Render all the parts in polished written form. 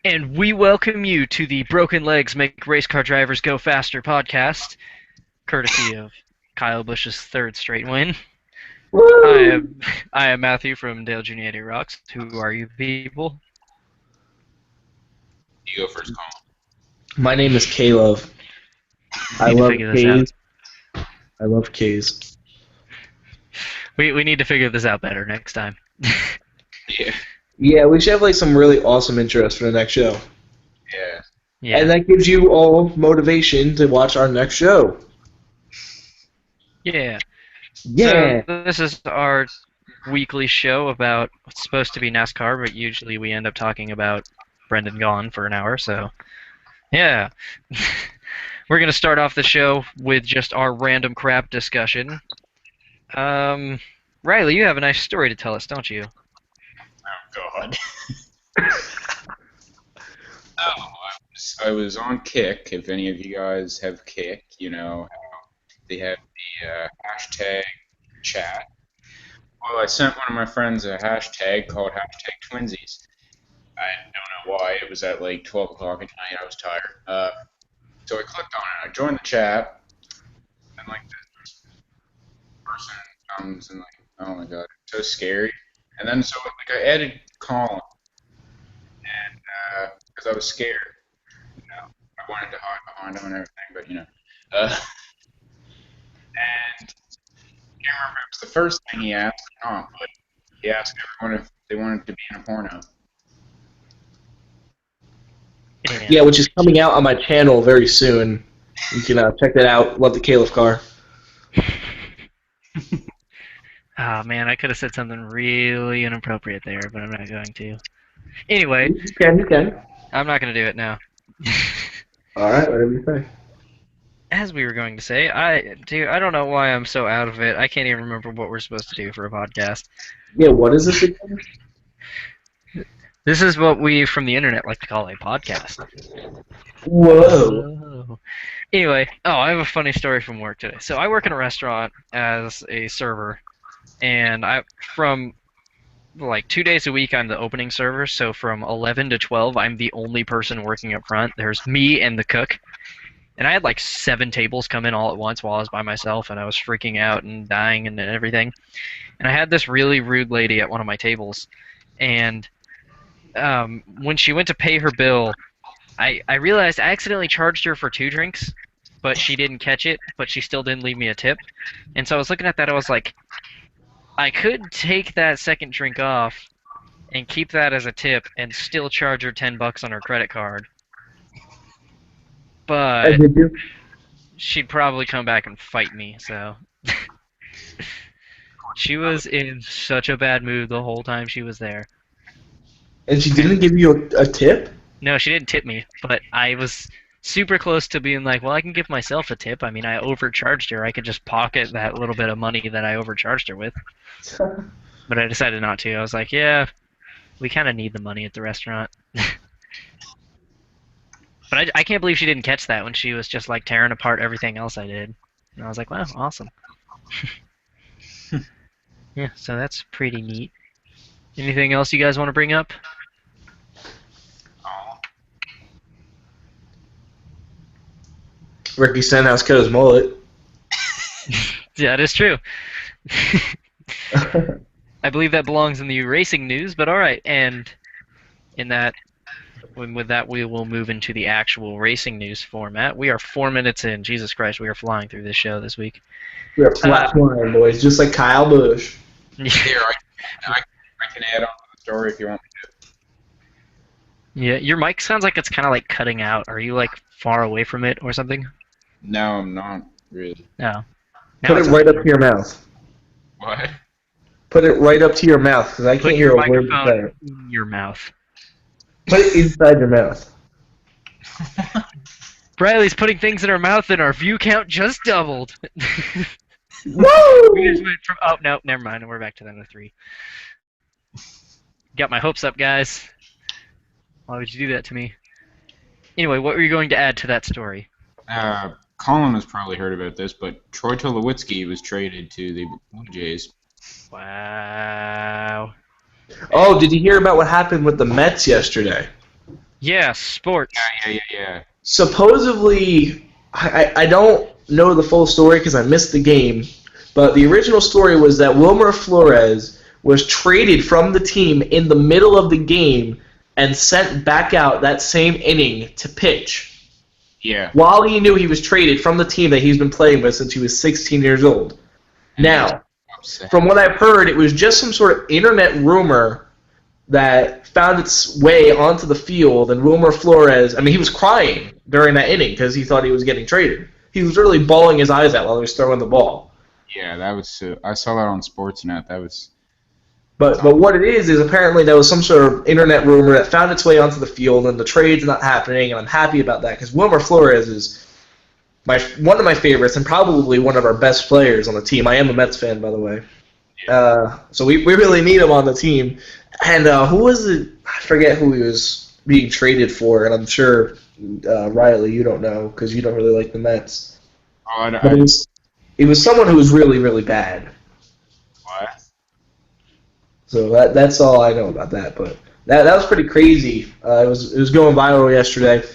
And we welcome you to the Broken Legs Make Race Car Drivers Go Faster podcast, courtesy of Kyle Busch's third straight win. I Woo! am I am Matthew from Dale Junior 80 Rocks. Who are you people? You go first, Colin. My name is KLove. I Need to love figure this out. K's. I love K's. We need to figure this out better next time. Yeah. Yeah, we should have like some really awesome intros for the next show. Yeah. Yeah. And that gives you all motivation to watch our next show. Yeah. Yeah. So this is our weekly show about what's supposed to be NASCAR, but usually we end up talking about Brendan Gaughan for an hour, so yeah. We're gonna start off the show with just our random crap discussion. Riley, you have a nice story to tell us, don't you? Oh God. I was on Kick. If any of you guys have Kick, you know how they have the hashtag chat. Well, I sent one of my friends a hashtag called #twinsies. I don't know why. It was at like 12 o'clock at night. I was tired. So I clicked on it. I joined the chat, and like this person comes and like, oh my God, it's so scary. And then so like I added Colin, and because I was scared, you know, I wanted to hide behind him and everything, but you know, and I can't remember if it was the first thing he asked or not, but he asked everyone if they wanted to be in a porno. Yeah, which is coming out on my channel very soon. You can check that out. Love the KLove Car. Oh man, I could have said something really inappropriate there, but I'm not going to. Anyway, You can. I'm not going to do it now. All right, whatever you say. As we were going to say, I don't know why I'm so out of it. I can't even remember what we're supposed to do for a podcast. Yeah, what is this again? This is what we from the internet like to call a podcast. Whoa. Oh. Anyway, I have a funny story from work today. So I work in a restaurant as a server, and from like 2 days a week I'm the opening server. So from 11 to 12 I'm the only person working up front. There's me and the cook. And I had like 7 tables come in all at once while I was by myself, and I was freaking out and dying and everything. And I had this really rude lady at one of my tables, and when she went to pay her bill, I realized I accidentally charged her for 2 drinks, but she didn't catch it, but she still didn't leave me a tip. And so I was looking at that, I was like, I could take that second drink off and keep that as a tip and still charge her $10 on her credit card. But Did you? she'd probably come back and fight me, so she was in such a bad mood the whole time she was there. And she didn't give you a tip? No, she didn't tip me, but I was super close to being like, well, I can give myself a tip. I mean, I overcharged her. I could just pocket that little bit of money that I overcharged her with. But I decided not to. I was like, yeah, we kind of need the money at the restaurant. But I can't believe she didn't catch that when she was just like tearing apart everything else I did. And I was like, wow, awesome. Yeah, so that's pretty neat. Anything else you guys want to bring up? Ricky Stenhouse cut his mullet. Yeah, that is true. I believe that belongs in the racing news, but alright, and with that we will move into the actual racing news format. We are 4 minutes in. Jesus Christ, we are flying through this show this week. We are flat flying, boys, just like Kyle Busch. Here, I can add on to the story if you want me to. Yeah, your mic sounds like it's kind of like cutting out. Are you like far away from it or something? No, I'm not really. No. Put it right up to your mouth. What? Put it right up to your mouth, because I can't hear a word you say. Microphone in your mouth. Put it inside your mouth. Bradley's putting things in her mouth and our view count just doubled. Woo! We just went from, oh, no, never mind. We're back to the 3. Got my hopes up, guys. Why would you do that to me? Anyway, what were you going to add to that story? Colin has probably heard about this, but Troy Tulowitzki was traded to the Blue Jays. Wow. Oh, did you hear about what happened with the Mets yesterday? Yeah, sports. Yeah. Supposedly, I don't know the full story because I missed the game, but the original story was that Wilmer Flores was traded from the team in the middle of the game and sent back out that same inning to pitch Yeah. while he knew he was traded from the team that he's been playing with since he was 16 years old. And he was Now, upset. from what I've heard, it was just some sort of internet rumor that found its way onto the field, and Wilmer Flores, I mean, he was crying during that inning because he thought he was getting traded. He was really bawling his eyes out while he was throwing the ball. Yeah, that was. I saw that on Sportsnet. That was. But what it is apparently there was some sort of internet rumor that found its way onto the field, and the trade's not happening, and I'm happy about that because Wilmer Flores is one of my favorites and probably one of our best players on the team. I am a Mets fan, by the way. So we really need him on the team. And who was it? I forget who he was being traded for, and I'm sure, Riley, you don't know because you don't really like the Mets. Oh, But it was someone who was really, really bad. what? So that's all I know about that. But that was pretty crazy. It was going viral yesterday.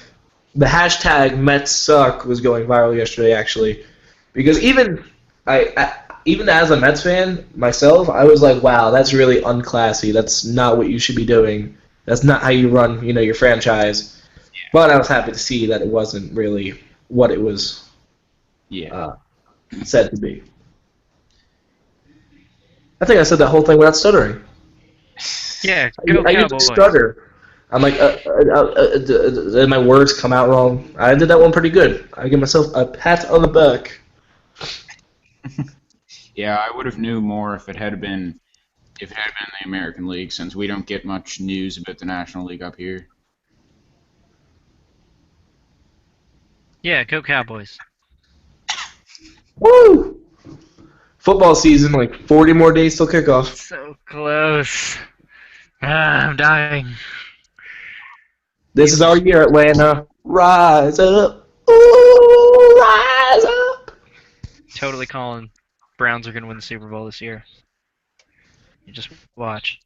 The hashtag Mets suck was going viral yesterday, actually, because even as a Mets fan myself, I was like, wow, that's really unclassy. That's not what you should be doing. That's not how you run, your franchise. But I was happy to see that it wasn't really what it was Yeah. said to be. I think I said that whole thing without stuttering. Yeah, go I used to Cowboys. stutter. I'm like, did my words come out wrong? I did that one pretty good. I give myself a pat on the back. Yeah, I would have knew more if it had been the American League, since we don't get much news about the National League up here. Yeah, go Cowboys. Woo! Football season, like 40 more days till kickoff. So close. I'm dying. This is our year, Atlanta. Rise up. Ooh, rise up. Totally calling. Browns are going to win the Super Bowl this year. You just watch.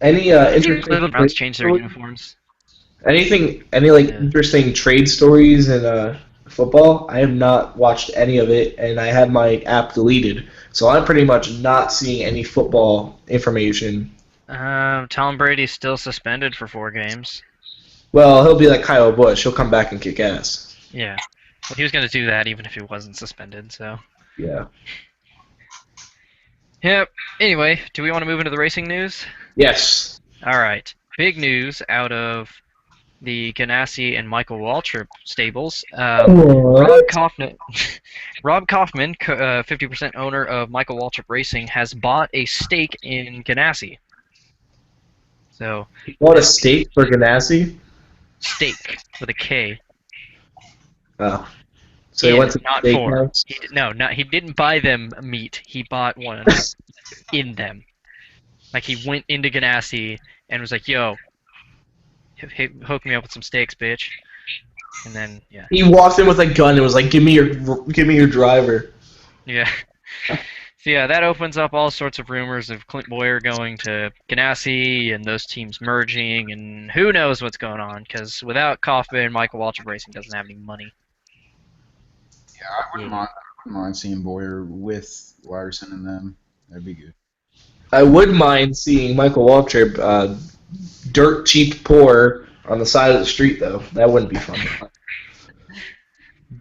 Any interesting The Browns changed their uniforms. any Yeah. interesting trade stories in football? I have not watched any of it, and I have my app deleted, so I'm pretty much not seeing any football information. Tom Brady's still suspended for 4 games. Well, he'll be like Kyle Busch. He'll come back and kick ass. Yeah. Well, he was going to do that even if he wasn't suspended, so. Yeah. Yep. Anyway, do we want to move into the racing news? Yes. Alright. Big news out of the Ganassi and Michael Waltrip stables. Rob Kaufman, 50% owner of Michael Waltrip Racing, has bought a stake in Ganassi. So, He bought a steak for Ganassi. stake with a K. Oh. So he went to the not for. steakhouse. He didn't buy them meat. He bought one in them. Like he went into Ganassi and was like, "Yo, hook me up with some steaks, bitch." And then yeah. He walked in with a gun and was like, give me your driver." Yeah. So yeah, that opens up all sorts of rumors of Clint Boyer going to Ganassi and those teams merging, and who knows what's going on, because without Kaufman, Michael Waltrip Racing doesn't have any money. Yeah, I wouldn't mind seeing Boyer with Larson and them. That'd be good. I would mind seeing Michael Waltrip dirt cheap poor on the side of the street, though. That wouldn't be fun.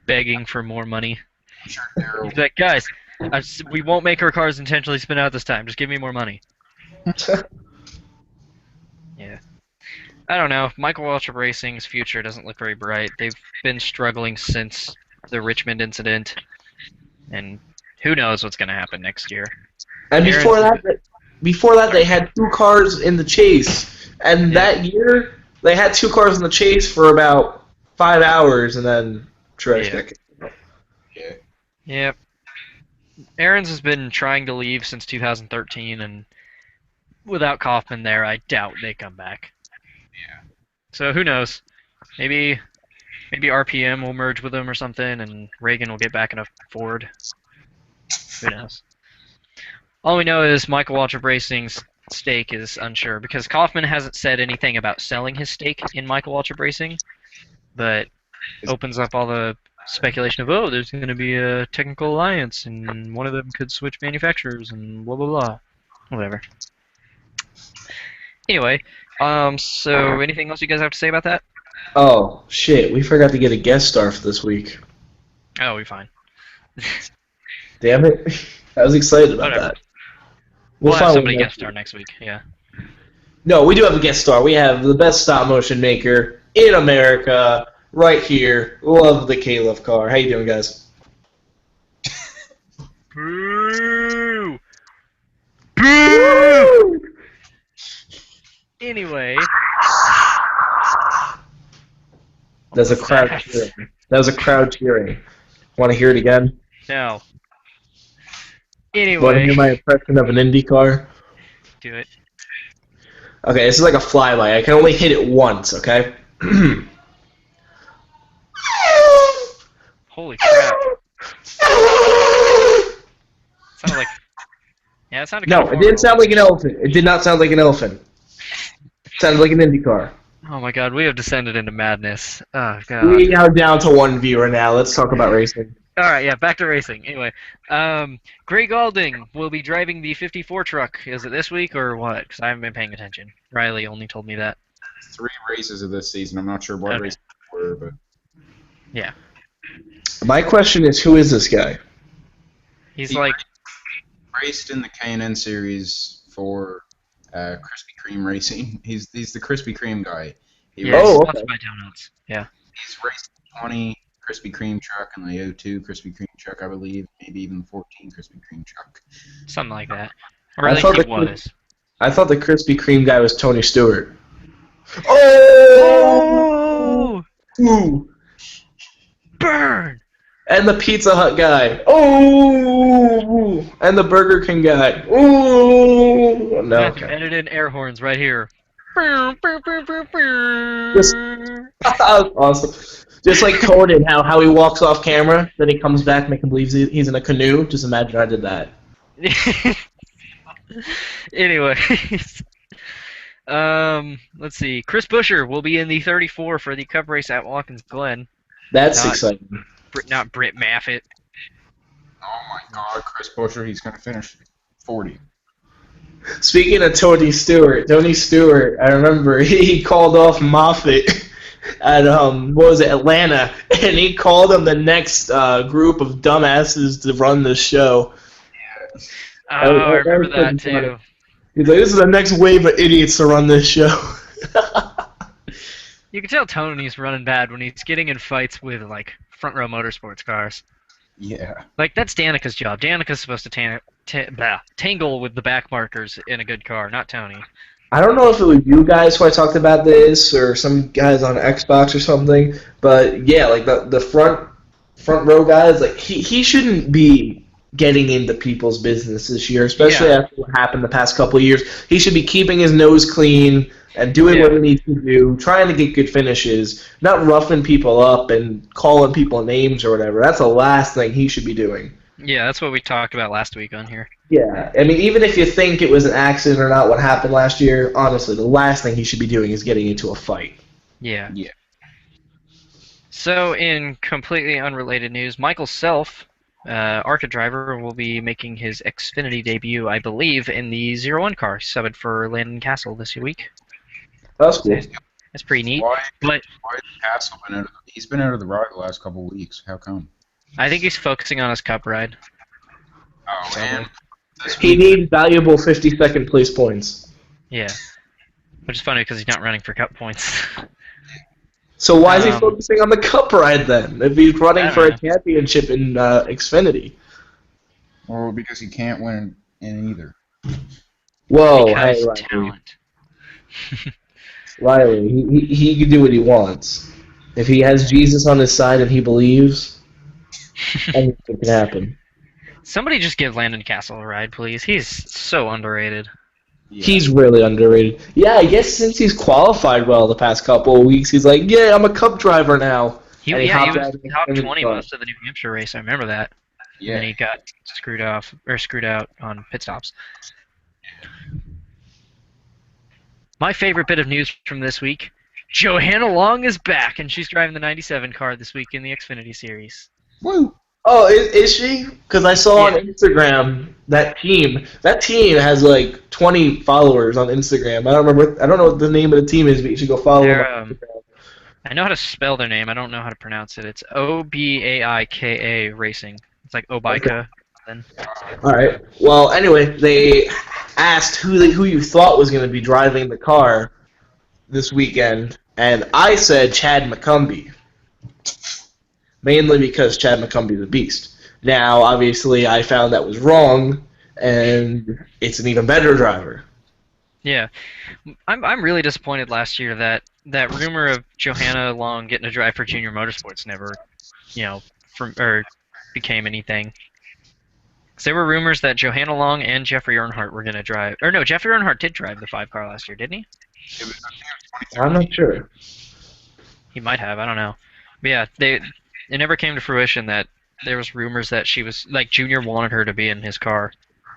Begging for more money. I'm sure Daryl. He's like, guys, we won't make our cars intentionally spin out this time. Just give me more money. Yeah. I don't know. Michael Waltrip Racing's future doesn't look very bright. They've been struggling since the Richmond incident, and who knows what's going to happen next year. And before that, they had 2 cars in the chase. And that year, they had 2 cars in the chase for about 5 hours, and then Truex got kicked out. Yeah. Yep. Aaron's has been trying to leave since 2013, and without Kaufman there, I doubt they come back. Yeah. So who knows? Maybe RPM will merge with them or something, and Reagan will get back in a Ford. Who knows? All we know is Michael Waltrip Racing's stake is unsure because Kaufman hasn't said anything about selling his stake in Michael Waltrip Racing, but opens up all the speculation of, oh, there's going to be a technical alliance and one of them could switch manufacturers and blah blah blah, whatever. Anyway, so anything else you guys have to say about that? Oh shit, we forgot to get a guest star for this week. Oh, we're fine. Damn it! I was excited about Whatever. that. We'll have find somebody one guest star next week. Yeah. No, we do have a guest star. We have the best stop motion maker in America, right here. Love the KLove Car. How you doing, guys? Boo! Boo! Anyway. There's a crowd cheering. That was a crowd cheering. Want to hear it again? No. Want to Anyway. hear my impression of an Indy car? Do it. Okay, this is like a flyby. I can only hit it once, okay? Holy crap. Sounded like... Yeah, it sounded No, kind of it didn't sound horrible. like an elephant. It did not sound like an elephant. It sounded like an Indy car. Oh my god, we have descended into madness. Oh god. We are down to one viewer now. Let's talk about racing. Alright, yeah, back to racing. Anyway, Gray Galding will be driving the 54 truck. Is it this week or what? Because I haven't been paying attention. Riley only told me that. 3 races of this season. I'm not sure what Okay. races were, but Yeah. My question is, who is this guy? He's He like... raced in the K&N series for Krispy Kreme Racing. He's the Krispy Kreme guy. Yeah, Oh, he's okay. sponsored by Donuts. Yeah. He's raced the 20 Krispy Kreme truck and the 02 Krispy Kreme truck, I believe, maybe even 14 Krispy Kreme truck. Something like that. Or I I thought think he the- was. I thought the Krispy Kreme guy was Tony Stewart. Oh! Ooh. Burn! And the Pizza Hut guy. Oh! And the Burger King guy. Ooh! No. Matthew, Okay. edit in air horns right here. Just- Awesome. Just like Conan, how he walks off camera, then he comes back making believe he's in a canoe. Just imagine I did that. Anyways, let's see. Chris Buescher will be in the 34 for the Cup race at Watkins Glen. That's Not- exciting. Not Britt Maffitt. Oh my God, Chris Buescher, he's going to finish 40. Speaking of Tony Stewart, I remember he called off Moffitt at what was it, Atlanta, and he called him the next group of dumbasses to run this show. Oh, I remember that pretty funny. too. He's like, "This is the next wave of idiots to run this show." You can tell Tony's running bad when he's getting in fights with like front row motorsports cars. Yeah. Like that's Danica's job. Danica's supposed to tangle with the back markers in a good car, not Tony. I don't know if it was you guys who I talked about this or some guys on Xbox or something, but yeah, like the front row guys, like he shouldn't be getting into people's business this year, especially Yeah. after what happened the past couple of years. He should be keeping his nose clean and doing what he needs to do, trying to get good finishes, not roughing people up and calling people names or whatever. That's the last thing he should be doing. Yeah, that's what we talked about last week on here. Yeah, I mean, even if you think it was an accident or not what happened last year, honestly, the last thing he should be doing is getting into a fight. Yeah. Yeah. So, in completely unrelated news, Michael Self, ARCA driver, will be making his Xfinity debut, I believe, in the 01 car, subbed for Landon Castle this week. That's cool. That's pretty neat. Why But has Castle been out of he's been out of the ride the last couple of weeks. How come? I think he's focusing on his cup ride. Oh, man. This He week, needs valuable 50-second place points. Yeah. Which is funny because he's not running for cup points. So why is he Um, focusing on the Cup ride then? If he's I running don't for a know. championship in Xfinity. well, because he can't win in either. Whoa, Because hey, Riley. talent. Riley, he can do what he wants. If he has Jesus on his side and he believes, anything can happen. Somebody just give Landon Castle a ride, please. He's so underrated. Yeah. He's really underrated. Yeah, I guess since he's qualified well the past couple of weeks, he's like, yeah, I'm a Cup driver now. He, And he yeah, he hopped was out of the top Xfinity 20 car. most of the New Hampshire race. I remember that. And yeah. then he got screwed out on pit stops. My favorite bit of news from this week: Johanna Long is back, and she's driving the '97 car this week in the Xfinity Series. Woo! Oh, is she? Because I saw on Yeah, Instagram that team. That team has like 20 followers on Instagram. I don't remember. I don't know what the name of the team is, but you should go follow them they're on Instagram. I know how to spell their name. I don't know how to pronounce it. It's Obaika Racing. It's like Okay. Obaika. Then All right. Well, anyway, they asked who you thought was going to be driving the car this weekend, and I said Chad McCumbee, mainly because Chad McCumbee is a beast. Now, obviously, I found that was wrong, and it's an even better driver. yeah, I'm really disappointed last year that that rumor of Johanna Long getting to drive for Junior Motorsports never, from or became anything. 'Cause there were rumors that Johanna Long and Jeffrey Earnhardt were gonna drive, or no, Jeffrey Earnhardt did drive the 5 car last year, didn't he? It was, I think it was I'm 2013. not sure. He might have. I don't know. But yeah, it never came to fruition that there was rumors that she was like Junior wanted her to be in his car,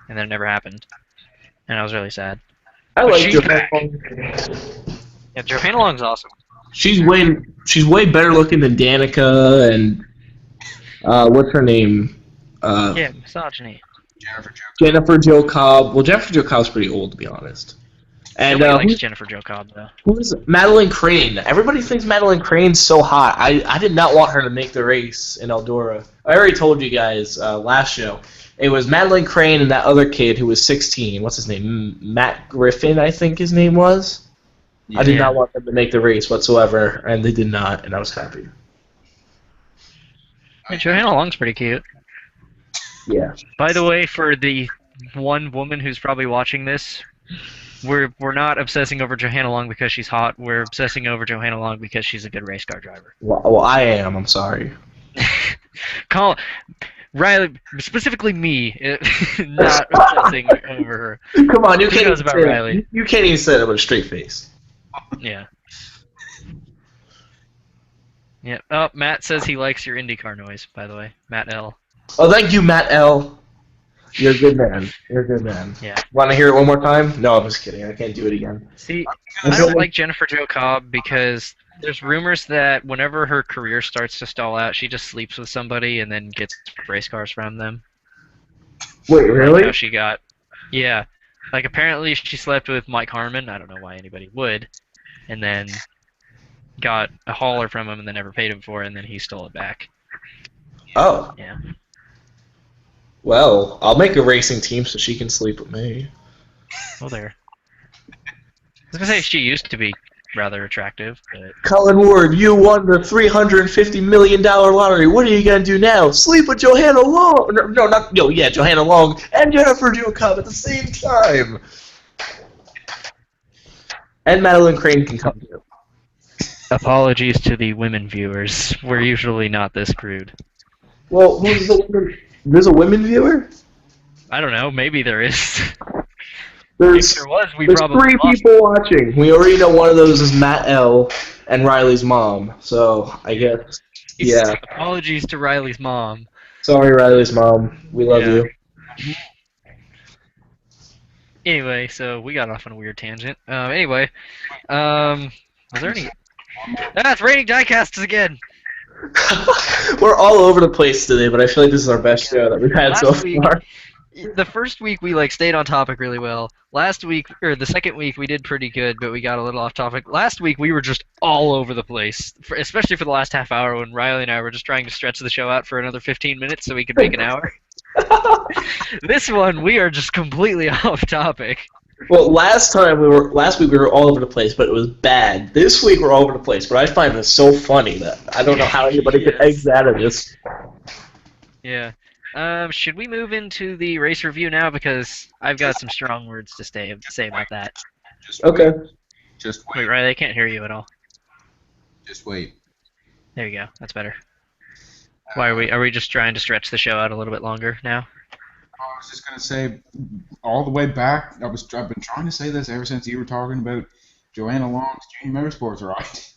and then it never happened, and I was really sad. I But like she's Johanna back. Long. Yeah, Johanna Long's awesome. She's way better looking than Danica and what's her name? Yeah, misogyny. Jennifer Joe. Jennifer Jo Cobb. Well, Jennifer Jo Cobb's pretty old, to be honest. And Nobody likes Jennifer Jo Cobb though. who's Madeline Crane? Everybody thinks Madeline Crane's so hot. I did not want her to make the race in Eldora. I already told you guys last show. It was Madeline Crane and that other kid who was 16. What's his name? Matt Griffin, I think his name was. I did Yeah. not want them to make the race whatsoever, and they did not, and I was happy. Yeah, Johanna Long's pretty cute. Yeah. By the way, for the one woman who's probably watching this, we're not obsessing over Johanna Long because she's hot. We're obsessing over Johanna Long because she's a good race car driver. Well, I am. I'm sorry. Colin, Riley, specifically me, not obsessing over her. Come on, you He can't knows even about say Riley. that. You can't even say that with a straight face. Yeah. Yeah. Oh, Matt says he likes your IndyCar noise, by the way. Matt L. Oh, thank you, Matt L. You're a good man. You're a good man. Yeah. Want to hear it one more time? No, I'm just kidding. I can't do it again. See, I don't like Jennifer Jo Cobb because there's rumors that whenever her career starts to stall out, she just sleeps with somebody and then gets race cars from them. Wait, Like really? how she got, yeah, like apparently she slept with Mike Harmon. I don't know why anybody would, and then got a hauler from him and then never paid him for it, and then he stole it back. Oh. Yeah. Well, I'll make a racing team so she can sleep with me. Well, there. I was gonna say she used to be rather attractive, but Colin Ward, you won the $350 million lottery. What are you going to do now? Sleep with Johanna Long. No, not, no, yeah, Johanna Long and Jennifer Jo Cobb at the same time. And Madeline Crane can come too. apologies to the women viewers. We're usually not this crude. Well, who's the woman? There's a women viewer? I don't know. Maybe there is. If There's there was, we There's probably three lost. people watching. We already know one of those is Matt L. and Riley's mom. So I guess, yeah. Apologies to Riley's mom. Sorry, Riley's mom. We love Yeah. you. Anyway, so we got off on a weird tangent. Was there any? Ah, it's raining diecasts again. We're all over the place today, but I feel like this is our best show that we've had so Last week- far. The first week we stayed on topic really well. Last week, or the second week, we did pretty good, but we got a little off topic. Last week we were just all over the place, especially for the last half hour when Riley and I were just trying to stretch the show out for another 15 minutes so we could make an hour. This one we are just completely off topic. Well, last week we were all over the place, but it was bad. This week we're all over the place, but I find this so funny that I don't know how anybody could exit out of this. Yeah. Should we move into the race review now? Because I've got some strong words to say about that. Just Okay. Wait. Just Wait, wait. Riley, I can't hear you at all. Just wait. There you go. That's better. Why are we just trying to stretch the show out a little bit longer now? I was just gonna say, all the way back, I've been trying to say this ever since you were talking about Johanna Long's Junior Motorsports, right?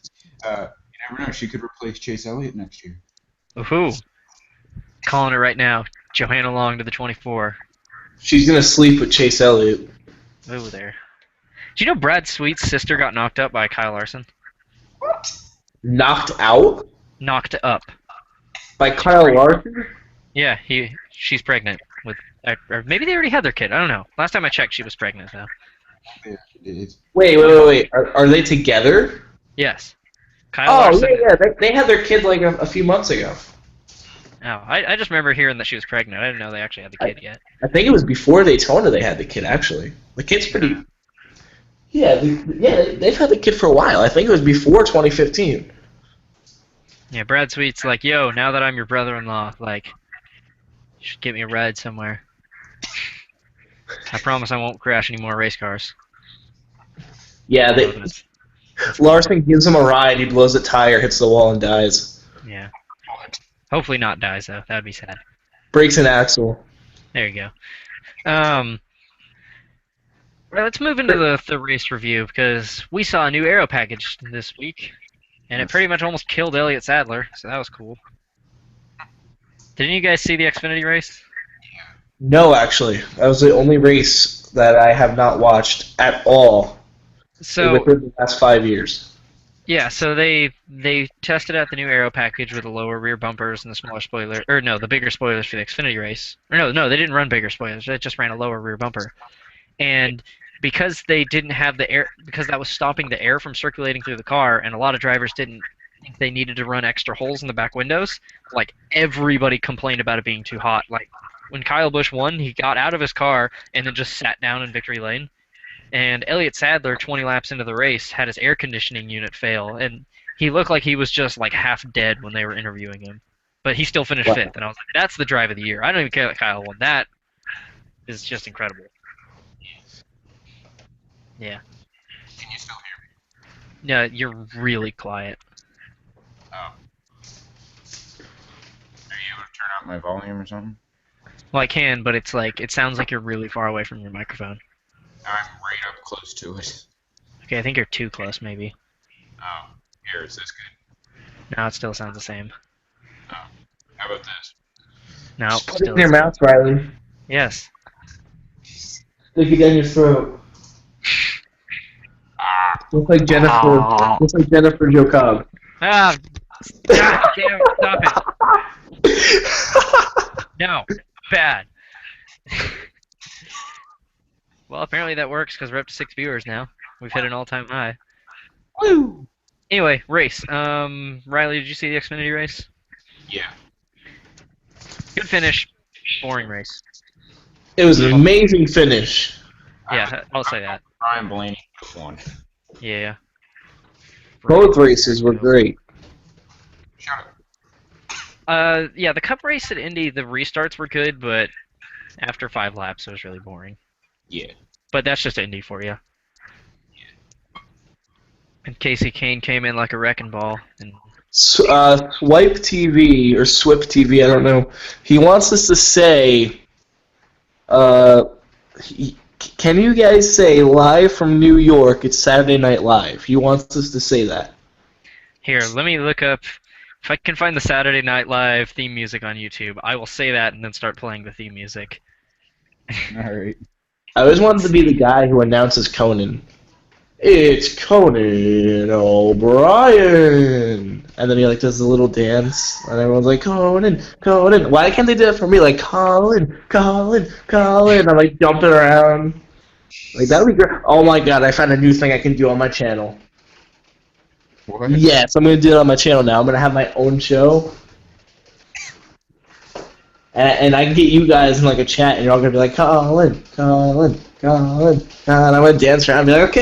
You never know, she could replace Chase Elliott next year. Ooh. Calling it right now. Johanna Long to the 24. She's gonna sleep with Chase Elliott. Ooh, there. Do you know Brad Sweet's sister got knocked up by Kyle Larson? What? Knocked out Knocked up. by Kyle Larson? Yeah, she's pregnant with, or maybe they already had their kid. I don't know. Last time I checked, she was pregnant though. Yeah, it is. Wait. Are they together? Yes. Kyle Oh, Larson. yeah. They had their kid like a few months ago. Oh, I just remember hearing that she was pregnant. I didn't know they actually had the kid yet. I think it was before Daytona they had the kid, actually. The kid's pretty... Yeah, they've had the kid for a while. I think it was before 2015. Yeah, Brad Sweet's like, yo, now that I'm your brother-in-law, like, you should get me a ride somewhere. I promise I won't crash any more race cars. Yeah, Oh, that's Larson gives him a ride, he blows a tire, hits the wall, and dies. yeah. Hopefully not dies though. That would be sad. Breaks an axle. There you go. Right, let's move into the race review because we saw a new aero package this week, and it pretty much almost killed Elliott Sadler, so that was cool. Didn't you guys see the Xfinity race? No, actually. That was the only race that I have not watched at all So within the last 5 years. yeah, so they tested out the new aero package with the lower rear bumpers and the smaller spoiler, or no, the bigger spoilers for the Xfinity race. Or no, they didn't run bigger spoilers. They just ran a lower rear bumper. And because they didn't have the air, because that was stopping the air from circulating through the car, and a lot of drivers didn't think they needed to run extra holes in the back windows, like everybody complained about it being too hot. Like when Kyle Busch won, he got out of his car and then just sat down in victory lane. And Elliott Sadler, 20 laps into the race, had his air conditioning unit fail, and he looked like he was just like half dead when they were interviewing him. But he still finished Wow. fifth, and I was like, that's the drive of the year. I don't even care that Kyle won. That is just incredible. Yeah. Can you still hear me? Yeah, you're really quiet. Oh. Are you able to turn up my volume or something? Well, I can, but it's like it sounds like you're really far away from your microphone. I'm right up close to it. Okay, I think you're too close, maybe. Oh, here, is this good? Now it still sounds the same. Oh, how about this? No, Just put it still in your mouth, Riley. Yes. Stick it down your throat. Ah, Looks like Jennifer. Ah. Looks like Jennifer Joe Cobb. Ah, God damn it, stop it. No, bad. Well, apparently that works because we're up to 6 viewers now. We've hit an all-time high. Woo! Anyway, race. Riley, did you see the Xfinity race? yeah. Good finish. Boring race. It was an amazing finish. Yeah, I'll say that. Brian Blaney won. Yeah. Both races were great. Shut up. Yeah, the Cup race at Indy, the restarts were good, but after 5 laps, it was really boring. Yeah. But that's just Indy for you. And Casey Kane came in like a wrecking ball. And Swipe TV or Swip TV, I don't know. He wants us to say, can you guys say live from New York? It's Saturday Night Live. He wants us to say that. here, let me look up. If I can find the Saturday Night Live theme music on YouTube, I will say that and then start playing the theme music. Alright. I always wanted to be the guy who announces Conan. It's Conan O'Brien, and then he like does the little dance, and everyone's like Conan, Conan. Why can't they do it for me? Like Colin, Colin, Colin. I'm like jumping around. Like that would be great. Oh my god! I found a new thing I can do on my channel. What? Yes, I'm gonna do it on my channel now. I'm gonna have my own show. And I can get you guys in like a chat, and you're all gonna be like, Colin, Colin, Colin, and I'm gonna dance around and be like,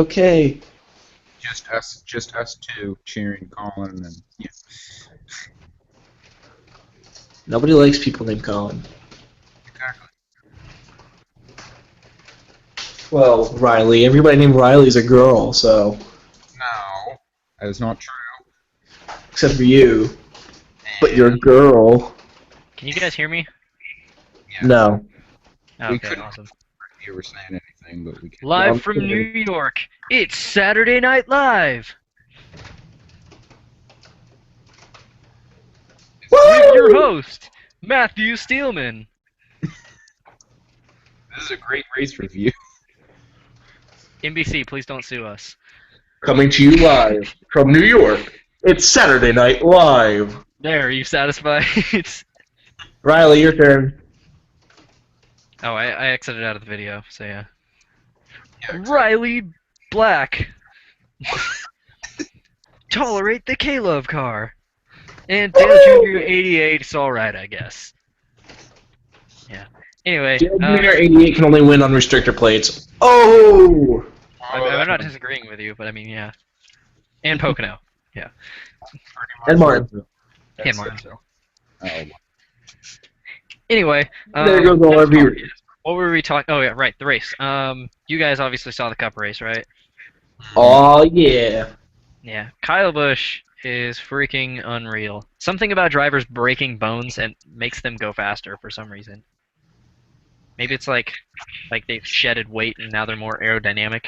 okay. Just us two cheering Colin and yeah. Nobody likes people named Colin. Exactly. Well, Riley. Everybody named Riley's a girl, so No, that is not true. except for you. But you're a girl. Can you guys hear me? Yeah. No. Oh, We okay, couldn't- awesome. You were saying anything, but we can. Live from New York, it's Saturday Night Live. With your host, Matthew Steelman. This is a great race review. NBC, please don't sue us. Coming to you live from New York. It's Saturday Night Live. There, are you satisfied? Riley, your turn. Oh, I exited out of the video, so yeah. Yeah, Riley Black. Tolerate the KLove Car. And Dale Jr. 88, it's alright, I guess. Yeah. Anyway, Junior 88 can only win on restrictor plates. Oh! I'm not disagreeing with you, but I mean, yeah. And Pocono. Yeah. And Martinsville. And Martinsville. Oh, Anyway, There goes all our viewers. what were we talking? Oh yeah, right, the race. You guys obviously saw the Cup race, right? Oh, yeah. Yeah. Kyle Busch is freaking unreal. Something about drivers breaking bones and makes them go faster for some reason. Maybe it's like they've shedded weight and now they're more aerodynamic.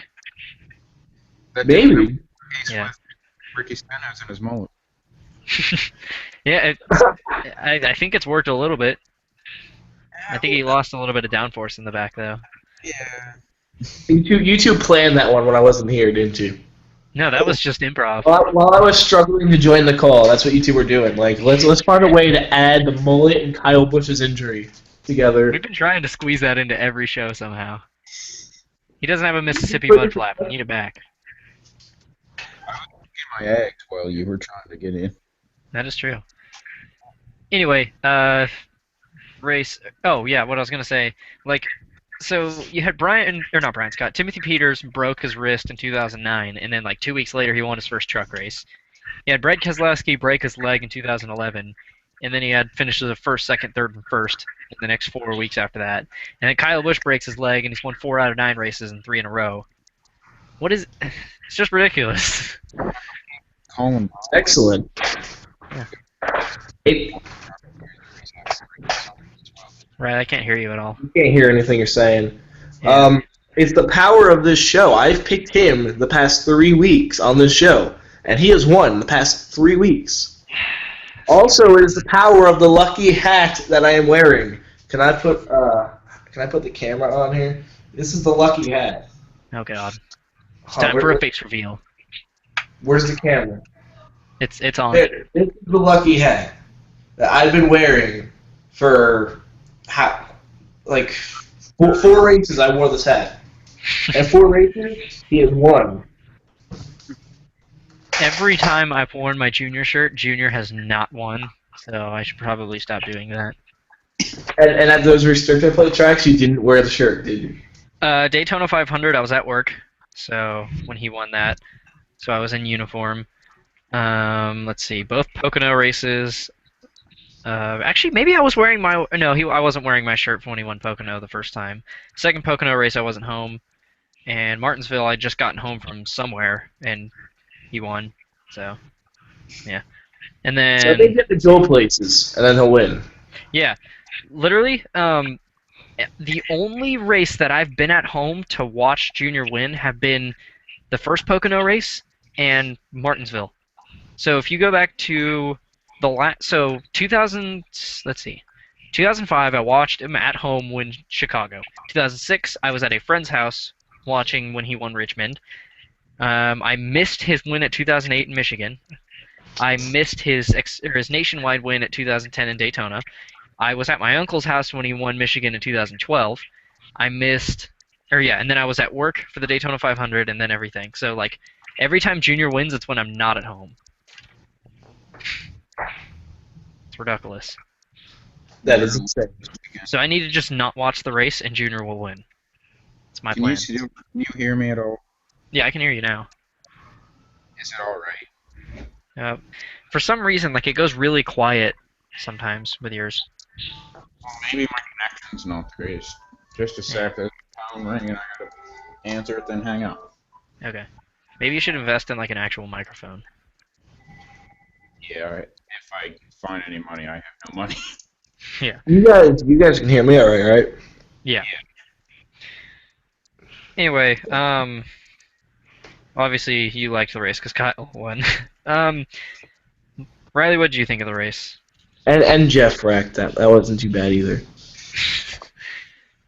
Maybe. Yeah. Ricky Stenhouse and his mullet. Yeah, I think it's worked a little bit. I think he lost a little bit of downforce in the back, though. Yeah. You two planned that one when I wasn't here, didn't you? No, that was just improv. While I was struggling to join the call, that's what you two were doing. Like, let's find a way to add the mullet and Kyle Busch's injury together. We've been trying to squeeze that into every show somehow. He doesn't have a Mississippi mud flap. We need it back. I was getting my eggs while you were trying to get in. That is true. Anyway, race. Oh yeah, what I was gonna say. Like, so you had not Brian Scott. Timothy Peters broke his wrist in 2009, and then like 2 weeks later he won his first truck race. You had Brad Keselowski break his leg in 2011, and then he had finishes of first, second, third, and first in the next 4 weeks after that. And then Kyle Busch breaks his leg, and he's won 4 out of 9 races and 3 in a row. What is? It's just ridiculous. Colin. Excellent. Yeah. You Right, I can't hear you at all. can't hear anything you're saying. Yeah. It's the power of this show. I've picked him the past 3 weeks on this show, and he has won the past 3 weeks. Also, it is the power of the lucky hat that I am wearing. Can I put the camera on here? This is the lucky hat. Oh god. It's time for a face reveal. Where's the camera? It's on. This is the lucky hat that I've been wearing for like 4 races. I wore this hat, and 4 races he has won. Every time I've worn my Junior shirt, Junior has not won, so I should probably stop doing that. And at those restricted plate tracks, you didn't wear the shirt, did you? Daytona 500, I was at work, so when he won that, so I was in uniform. Let's see, both Pocono races. Actually, maybe I was wearing my. No, I wasn't wearing my shirt when he won Pocono the first time. Second Pocono race, I wasn't home, and Martinsville, I'd just gotten home from somewhere, and he won. So, yeah. And then. So they get to go places, and then he'll win. Yeah, literally. The only race that I've been at home to watch Junior win have been the first Pocono race and Martinsville. So if you go back to the 2000, let's see, 2005, I watched him at home win Chicago. 2006, I was at a friend's house watching when he won Richmond. I missed his win at 2008 in Michigan. I missed his nationwide win at 2010 in Daytona. I was at my uncle's house when he won Michigan in 2012. And then I was at work for the Daytona 500 and then everything. So, like, every time Junior wins, it's when I'm not at home. It's ridiculous. That is insane. So I need to just not watch the race and Junior will win. It's my Can plan. you hear me at all? Yeah, I can hear you now. Is it all right? For some reason, like, it goes really quiet sometimes with yours. Well, maybe my connection's not the greatest. Just a sec. There's a phone ring and I gotta answer it, then hang up. Okay. Maybe you should invest in, like, an actual microphone. Yeah, all right. If I find any money, I have no money. Yeah. You guys can hear me all right? Yeah. Anyway, obviously you liked the race because Kyle won. Riley, what did you think of the race? And Jeff wrecked that. That wasn't too bad either.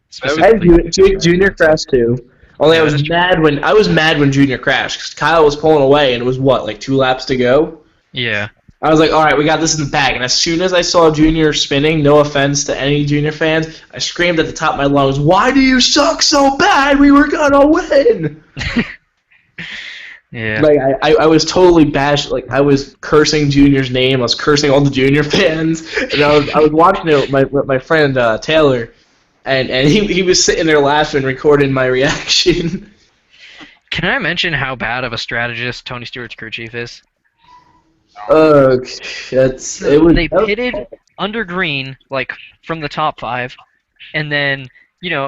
Specifically, And Junior crashed too. Only Yeah, that is true. I was mad when Junior crashed 'cause Kyle was pulling away and it was what, like 2 laps to go. Yeah. I was like, all right, we got this in the bag. And as soon as I saw Junior spinning, no offense to any Junior fans, I screamed at the top of my lungs, "Why do you suck so bad? We were gonna win!" Yeah. Like I was totally bashed. Like I was cursing Junior's name. I was cursing all the Junior fans, and I was watching it with my friend Taylor, and he was sitting there laughing, recording my reaction. Can I mention how bad of a strategist Tony Stewart's crew chief is? That's So it was. they pitted under green, like from the top five, and then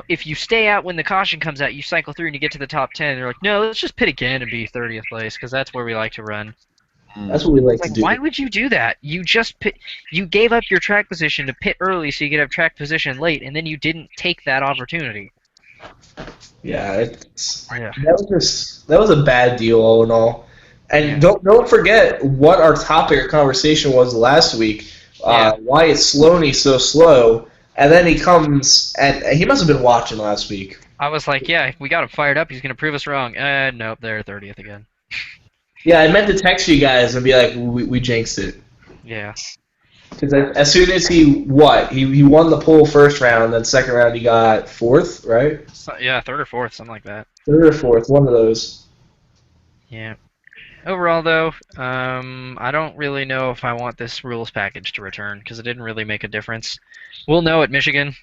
if you stay out when the caution comes out, you cycle through and you get to the top 10. They're like, no, let's just pit again and be 30th place because that's where we like to run. That's what we like It's to like, do. why would you do that? You just you gave up your track position to pit early so you could have track position late, and then you didn't take that opportunity. Yeah, Yeah. that was a bad deal all in all. And Yeah. don't forget what our topic of conversation was last week. Yeah. Why is Sloaney so slow? And then he comes and he must have been watching last week. I was like, yeah, we got him fired up. He's going to prove us wrong. Nope, they're 30th again. Yeah, I meant to text you guys and be like, we jinxed it. Yeah. Because as soon as he won the pole first round, then second round he got fourth, right? So, yeah, third or fourth, something like that. Third or fourth, one of those. Yeah. Overall, though, I don't really know if I want this rules package to return because it didn't really make a difference. We'll know at Michigan.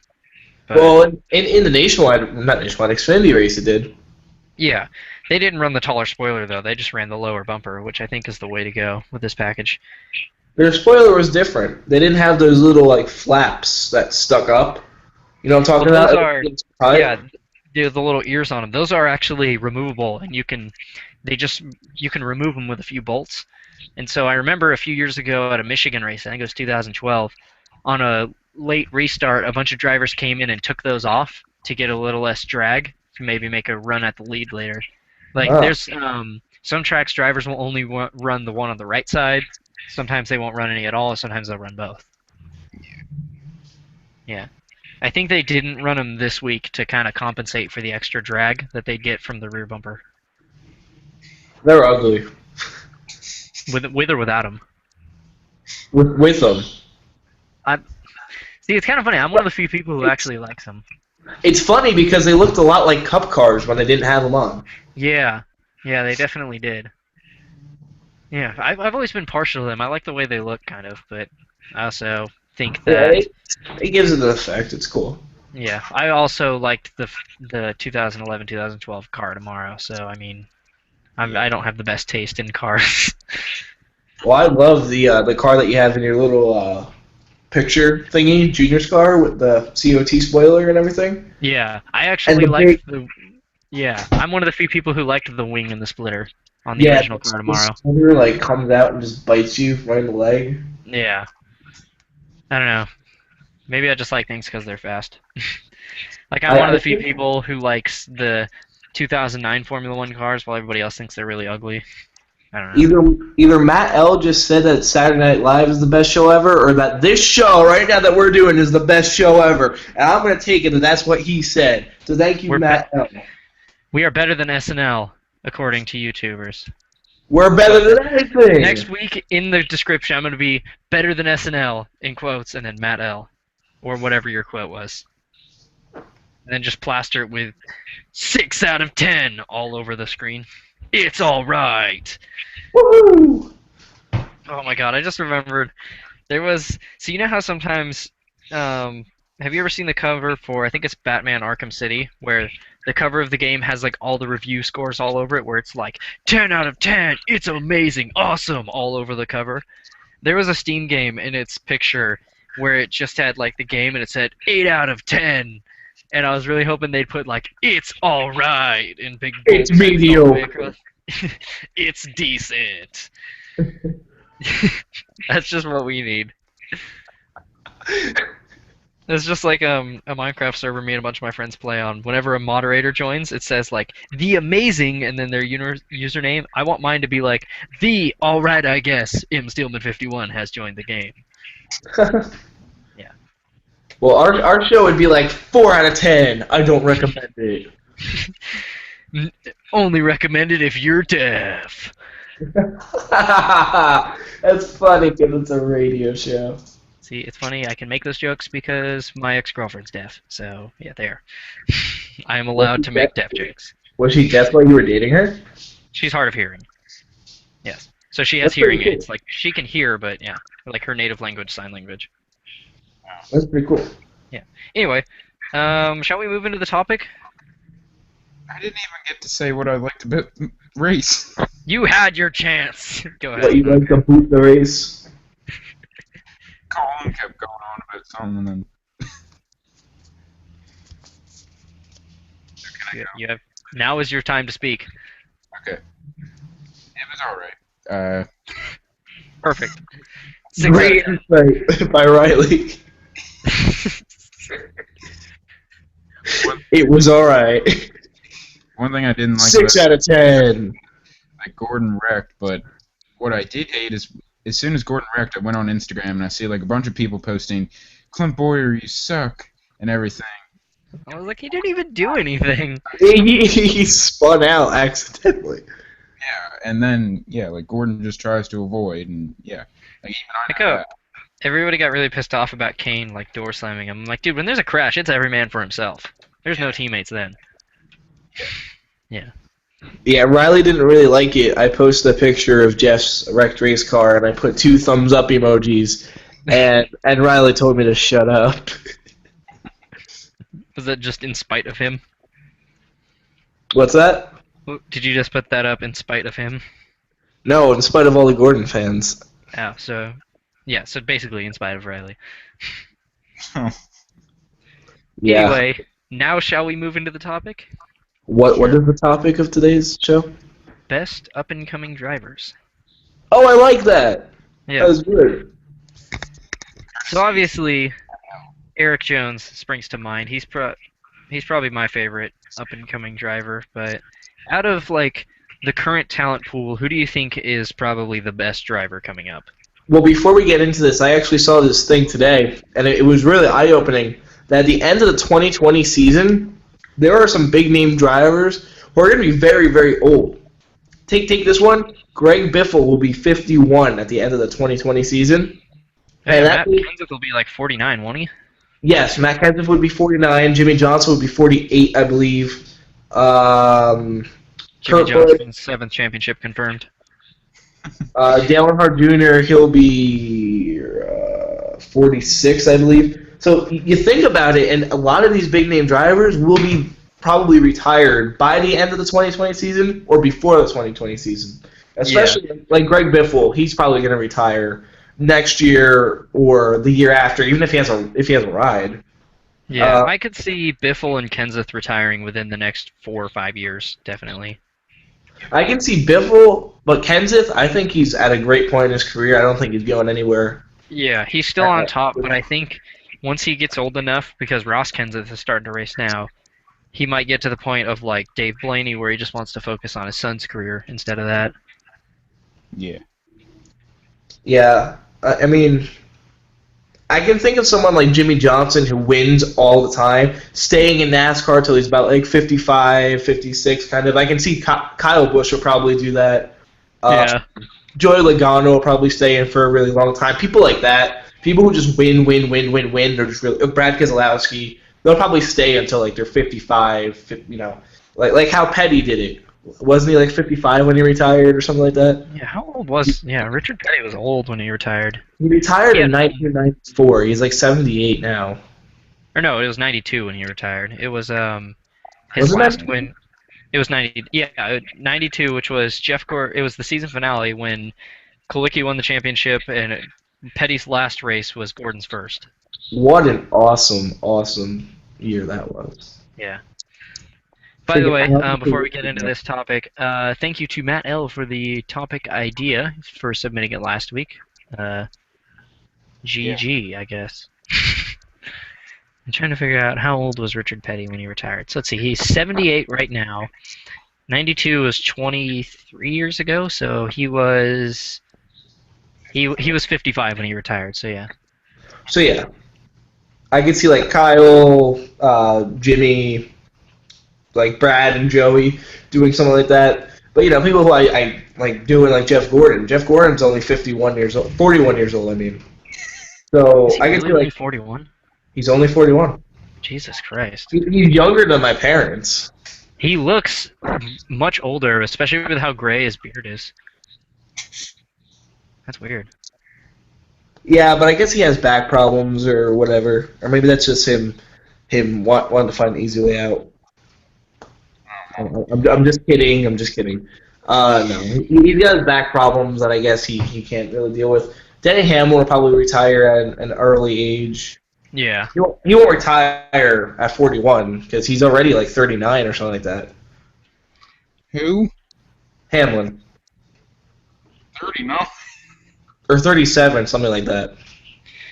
But, Well, in the not nationwide, Xfinity race it did. yeah, they didn't run the taller spoiler though. They just ran the lower bumper, which I think is the way to go with this package. Their spoiler was different. They didn't have those little like flaps that stuck up. You know what I'm talking Well, those about? are yeah, the little ears on them. Those are actually removable, and you can remove them with a few bolts. And so I remember a few years ago at a Michigan race, I think it was 2012, on a late restart, a bunch of drivers came in and took those off to get a little less drag to maybe make a run at the lead later. Like Oh. there's some tracks drivers will only run the one on the right side. Sometimes they won't run any at all. Sometimes they'll run both. Yeah. I think they didn't run them this week to kind of compensate for the extra drag that they'd get from the rear bumper. They're ugly. With or without them. With them. See, it's kind of funny. I'm one of the few people who actually likes them. It's funny because they looked a lot like Cup cars when they didn't have them on. Yeah. Yeah, they definitely did. Yeah, I've always been partial to them. I like the way they look, kind of, but I also think Yeah, that... it gives it an effect. It's cool. Yeah, I also liked the 2011-2012 car tomorrow, so, I mean, I don't have the best taste in cars. Well, I love the car that you have in your little picture thingy, Junior's car with the COT spoiler and everything. Yeah, I actually liked the... Yeah, I'm one of the few people who liked the wing and the splitter on the original car tomorrow. The spoiler, like, comes out and just bites you right in the leg. Yeah. I don't know. Maybe I just like things because they're fast. Like, I'm one of the few people who likes the 2009 Formula One cars while everybody else thinks they're really ugly. I don't know. Either Matt L. just said that Saturday Night Live is the best show ever, or that this show right now that we're doing is the best show ever. And I'm going to take it that that's what he said. So thank you, Matt L. We are better than SNL, according to YouTubers. We're better than anything. Next week, in the description, I'm going to be better than SNL, in quotes, and then Matt L. Or whatever your quote was. And then just plaster it with 6 out of 10 all over the screen. It's alright! Woohoo! Oh my god, I just remembered. There was... So you know how sometimes... have you ever seen the cover for, I think it's Batman Arkham City, where the cover of the game has like all the review scores all over it, where it's like 10 out of 10, it's amazing, awesome, all over the cover? There was a Steam game in its picture where it just had like the game and it said 8 out of 10. And I was really hoping they'd put like, it's alright in big bold It's text all the way mediocre. across. It's decent. That's just what we need. It's just like a Minecraft server me and a bunch of my friends play on. Whenever a moderator joins, it says like, the amazing, and then their username. I want mine to be like, the alright I guess, Steelman51 has joined the game. Yeah. Well, our show would be like 4 out of 10. I don't recommend it. N- Only recommended if you're deaf. That's funny because it's a radio show. See, it's funny. I can make those jokes because my ex-girlfriend's deaf. So yeah, there. I am Was allowed she to deaf? make deaf jokes. Was she deaf while you were dating her? She's hard of hearing. Yes. So she has That's pretty hearing cool. aids. Like she can hear, but yeah, like her native language, sign language. That's pretty cool. Yeah. Anyway, shall we move into the topic? I didn't even get to say what I liked about race. You had your chance. Go What ahead. you like to boot the race? Colin kept going on about something, and then You have now is your time to speak. okay, it was all right. Perfect. 6 out of Great 10. insight by Riley. It was all right. One thing I didn't like 6 about out of 10. like Gordon wrecked, but what I did hate is as soon as Gordon wrecked, I went on Instagram and I see like a bunch of people posting, "Clint Boyer, you suck," and everything. I was like, he didn't even do anything. He spun out accidentally. Yeah, and then like Gordon just tries to avoid, and yeah, like even I Like, know that. everybody got really pissed off about Kane, like, door slamming him. I'm like, dude, when there's a crash, it's every man for himself. There's no teammates then. Yeah. Yeah, Riley didn't really like it. I posted a picture of Jeff's wrecked race car, and I put 2 thumbs up emojis, and Riley told me to shut up. Was that just in spite of him? What's that? Did you just put that up in spite of him? No, in spite of all the Gordon fans. Oh, so... Yeah, so basically in spite of Riley. Yeah. Anyway, now shall we move into the topic? What is the topic of today's show? Best up-and-coming drivers. Oh, I like that. Yeah. That was good. So obviously, Eric Jones springs to mind. He's probably my favorite up-and-coming driver, but out of, like, the current talent pool, who do you think is probably the best driver coming up? Well, before we get into this, I actually saw this thing today, and it was really eye-opening that at the end of the 2020 season, there are some big-name drivers who are going to be very, very old. Take this one. Greg Biffle will be 51 at the end of the 2020 season. Yeah, And Matt that means, Kenseth will be like 49, won't he? yes, Matt Kenseth would be 49. Jimmy Johnson would be 48, I believe. Jimmy Kurt Johnson's 7th championship confirmed. Dale Earnhardt Jr., he'll be 46, I believe. So you think about it, and a lot of these big-name drivers will be probably retired by the end of the 2020 season or before the 2020 season. Especially like Greg Biffle, he's probably going to retire next year or the year after, even if he has a ride. Yeah, I could see Biffle and Kenseth retiring within the next 4 or 5 years, definitely. I can see Biffle, but Kenseth, I think he's at a great point in his career. I don't think he's going anywhere. Yeah, he's still on top, but I think once he gets old enough, because Ross Kenseth is starting to race now, he might get to the point of like Dave Blaney where he just wants to focus on his son's career instead of that. Yeah. Yeah, I mean, I can think of someone like Jimmy Johnson who wins all the time, staying in NASCAR till he's about like 55, 56, kind of. I can see Kyle Busch will probably do that. Yeah. Joey Logano will probably stay in for a really long time. People like that, people who just win. They're just really Brad Keselowski. They'll probably stay until like they're 55. You know, like how Petty did it. Wasn't he like 55 when he retired or something like that? Yeah, how old was... Yeah, Richard Petty was old when he retired. He retired Yeah. in 1994. He's like 78 now. Or no, it was 92 when he retired. It was his Was it last 92? win. It was 90. Yeah, 92, which was it was the season finale when Kulicki won the championship, and Petty's last race was Gordon's first. What an awesome year that was. Yeah. By the way, before we get into this topic, thank you to Matt L. for the topic idea for submitting it last week. GG, I guess. I'm trying to figure out how old was Richard Petty when he retired. So let's see, he's 78 right now. 92 was 23 years ago, so he was 55 when he retired. So yeah. So yeah, I could see like Kyle, Jimmy, like Brad and Joey doing something like that. But people who I like doing like Jeff Gordon. Jeff Gordon's only 51 years old, 41 years old. I mean, Is so he I can really see only like 41? he's only 41. Jesus Christ. He's younger than my parents. He looks much older, especially with how gray his beard is. That's weird. Yeah, but I guess he has back problems or whatever, or maybe that's just him wanting to find an easy way out. I'm just kidding. I'm just kidding. No, he's got back problems that I guess he can't really deal with. Denny Hamlin will probably retire at an early age. Yeah. He won't retire at 41 because he's already like 39 or something like that. Who? Hamlin. 30, no? Or 37, something like that.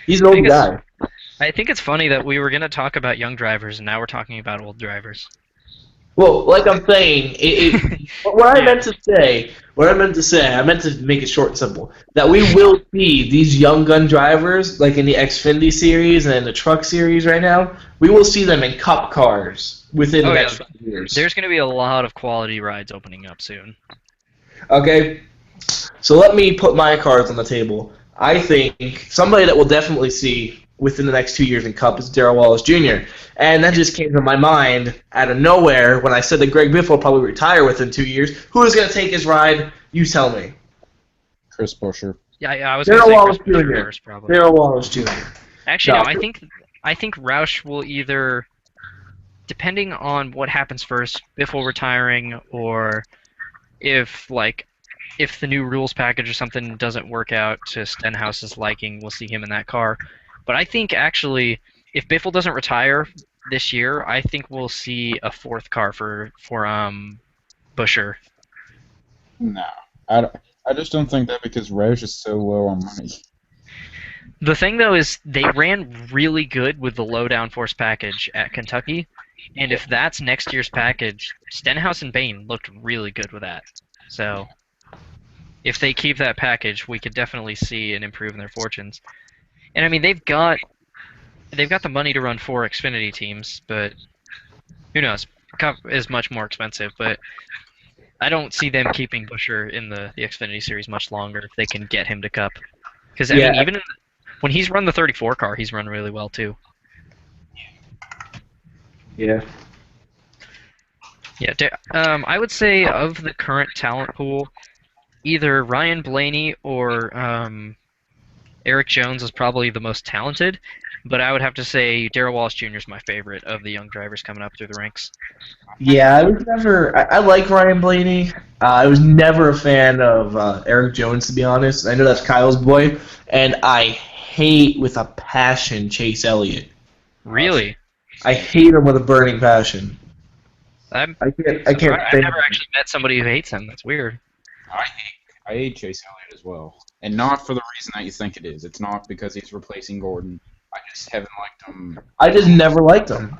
He's an old guy. I think it's funny that we were going to talk about young drivers and now we're talking about old drivers. Well, like I'm saying, what I meant to say, I meant to make it short and simple. That we will see these young gun drivers, like in the Xfinity series and in the Truck series right now. We will see them in Cup cars within the next 5 years. There's going to be a lot of quality rides opening up soon. Okay, so let me put my cards on the table. I think somebody that we'll definitely see within the next 2 years in Cup is Darrell Wallace Jr. And that just came to my mind out of nowhere when I said that Greg Biffle will probably retire within 2 years. Who is going to take his ride? You tell me. Chris Buescher. Yeah, I was going to say Wallace Chris Buescher Jr. first, probably. Darrell Wallace Jr. Actually, no, I think Roush will either, depending on what happens first, Biffle retiring, or if the new rules package or something doesn't work out to Stenhouse's liking, we'll see him in that car. But I think actually, if Biffle doesn't retire this year, I think we'll see a fourth car for Buescher. No, I just don't think that because Roush is so low on money. The thing though is they ran really good with the low downforce package at Kentucky, and if that's next year's package, Stenhouse and Bain looked really good with that. So if they keep that package, we could definitely see an improve in their fortunes. And I mean they've got the money to run 4 Xfinity teams, but who knows? Cup is much more expensive, but I don't see them keeping Buescher in the Xfinity series much longer if they can get him to Cup. Because I mean, even when he's run the 34 car, he's run really well too. Yeah. Yeah, I would say of the current talent pool, either Ryan Blaney or Eric Jones is probably the most talented, but I would have to say Darrell Wallace Jr. is my favorite of the young drivers coming up through the ranks. Yeah, I like Ryan Blaney. I was never a fan of Eric Jones, to be honest. I know that's Kyle's boy, and I hate with a passion Chase Elliott. Really? I hate him with a burning passion. I can't. I've never actually met somebody who hates him. That's weird. I hate Chase Elliott as well, and not for the reason that you think it is. It's not because he's replacing Gordon. I just haven't liked him. I just never liked him.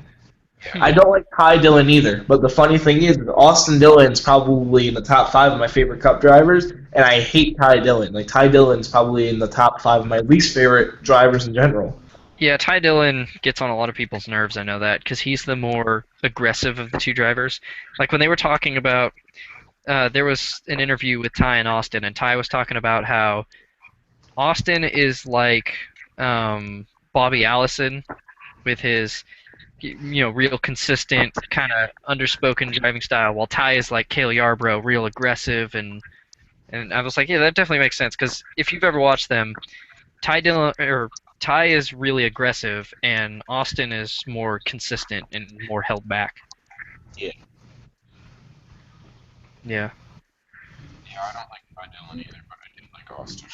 I don't like Ty Dillon either. But the funny thing is, Austin Dillon's probably in the top 5 of my favorite Cup drivers, and I hate Ty Dillon. Like Ty Dillon's probably in the top 5 of my least favorite drivers in general. Yeah, Ty Dillon gets on a lot of people's nerves, I know that, because he's the more aggressive of the two drivers. Like when they were talking about, there was an interview with Ty and Austin, and Ty was talking about how Austin is like Bobby Allison with his real consistent kind of underspoken driving style, while Ty is like Cale Yarbrough, real aggressive, and I was like, yeah, that definitely makes sense, because if you've ever watched them, Ty is really aggressive, and Austin is more consistent and more held back. Yeah. Yeah. Yeah, I don't like Ty Dillon either, but I do like Austin.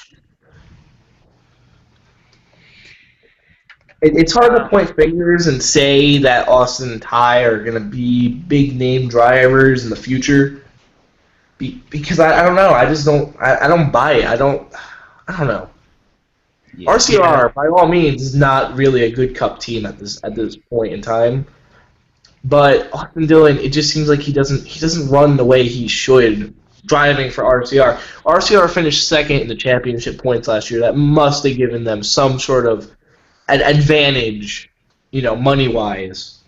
It's hard to point fingers and say that Austin and Ty are going to be big name drivers in the future, because I don't know. I just don't. I don't buy it. I don't know. Yeah. RCR, by all means, is not really a good Cup team at this point in time. But Austin Dillon, it just seems like he doesn't run the way he should driving for RCR. RCR finished second in the championship points last year. That must have given them some sort of an advantage, money-wise.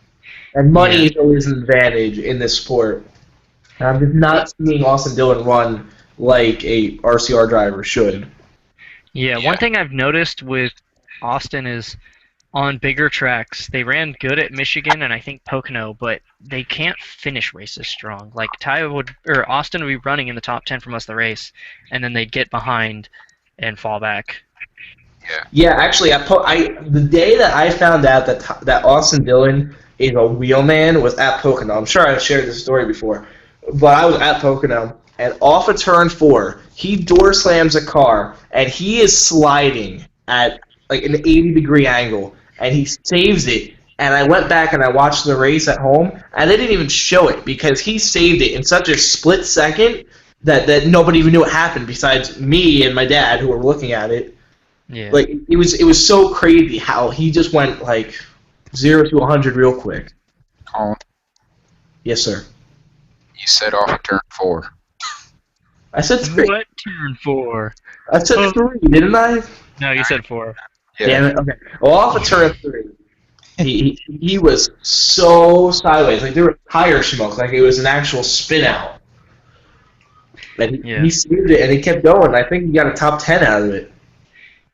And money Yeah. is always an advantage in this sport. And I'm just not seeing Austin Dillon run like a RCR driver should. Yeah, one Yeah. thing I've noticed with Austin is on bigger tracks, they ran good at Michigan and I think Pocono, but they can't finish races strong. Like Austin would be running in the top 10 for most of the race, and then they'd get behind and fall back. Yeah. Yeah, actually, the day that I found out that Austin Dillon is a wheelman was at Pocono. I'm sure I've shared this story before, but I was at Pocono, and off of turn 4, he door slams a car, and he is sliding at like an 80-degree angle, and he saves it. And I went back and I watched the race at home, and they didn't even show it because he saved it in such a split second that nobody even knew what happened besides me and my dad who were looking at it. Yeah. Like it was so crazy how he just went like 0 to 100 real quick. Colin, Yes, sir. you set off at turn 4. I said 3. What turn 4? I said 3, didn't I? No, you said 4. Yeah. Damn it. Okay. Well, off of turn 3, he was so sideways, like there was tire smoke, like it was an actual spin out. And Yeah. he saved it, and he kept going. I think he got a top 10 out of it.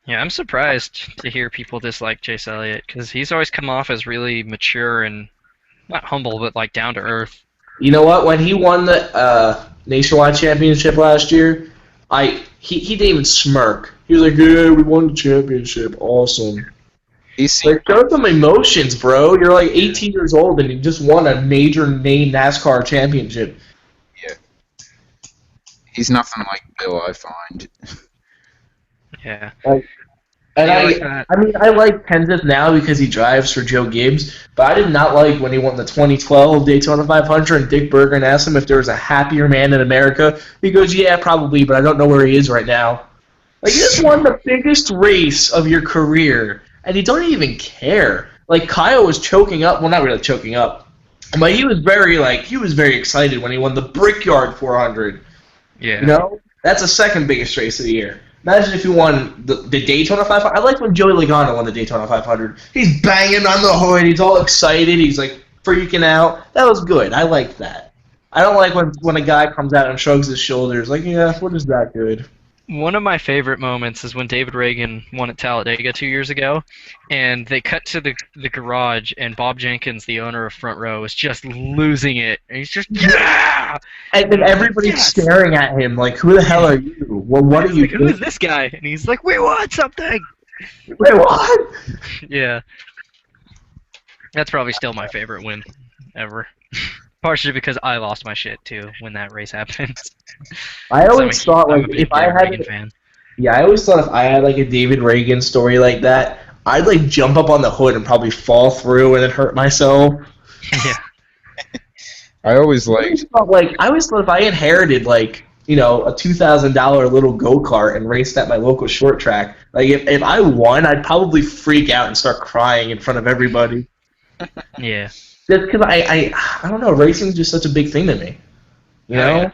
Yeah, I'm surprised to hear people dislike Chase Elliott because he's always come off as really mature and not humble, but like down to earth. You know what? When he won the nationwide championship last year, he didn't even smirk. He was like, "Yeah, we won the championship. Awesome." He's Like, show some emotions, bro. You're like 18 years old and you just won a major name NASCAR championship. he's nothing like Bill, I find. Yeah. And Yeah, like that. I mean, I like Kenseth now because he drives for Joe Gibbs, but I did not like when he won the 2012 Daytona 500 and Dick Berggren asked him if there was a happier man in America. He goes, "Yeah, probably, but I don't know where he is right now." Like, you just won the biggest race of your career, and you don't even care. Like, Kyle was choking up. Well, not really choking up, but he was very excited when he won the Brickyard 400. Yeah. You know, that's the second biggest race of the year. Imagine if you won the Daytona 500. I like when Joey Logano won the Daytona 500. He's banging on the hood. He's all excited. He's like freaking out. That was good. I liked that. I don't like when a guy comes out and shrugs his shoulders. Like, yeah, what is that good? One of my favorite moments is when David Reagan won at Talladega 2 years ago, and they cut to the garage, and Bob Jenkins, the owner of Front Row, is just losing it. And he's just, yeah! And then everybody's Yes! staring at him like, who the hell are you? Well, what are He's you like, who doing? is this guy? And he's like, we want something! Wait, what? Yeah. That's probably still my favorite win ever. Partially because I lost my shit, too, when that race happened. I always thought, I'm like, a big if I David had Reagan fan. Yeah, I always thought if I had like a David Reagan story like that, I'd like jump up on the hood and probably fall through and then hurt myself. Yeah. I always I liked. always thought if I inherited like, you know, a $2,000 little go-kart and raced at my local short track, like if I won, I'd probably freak out and start crying in front of everybody. Yeah. Just because I don't know, racing's just such a big thing to me. You know? Yeah.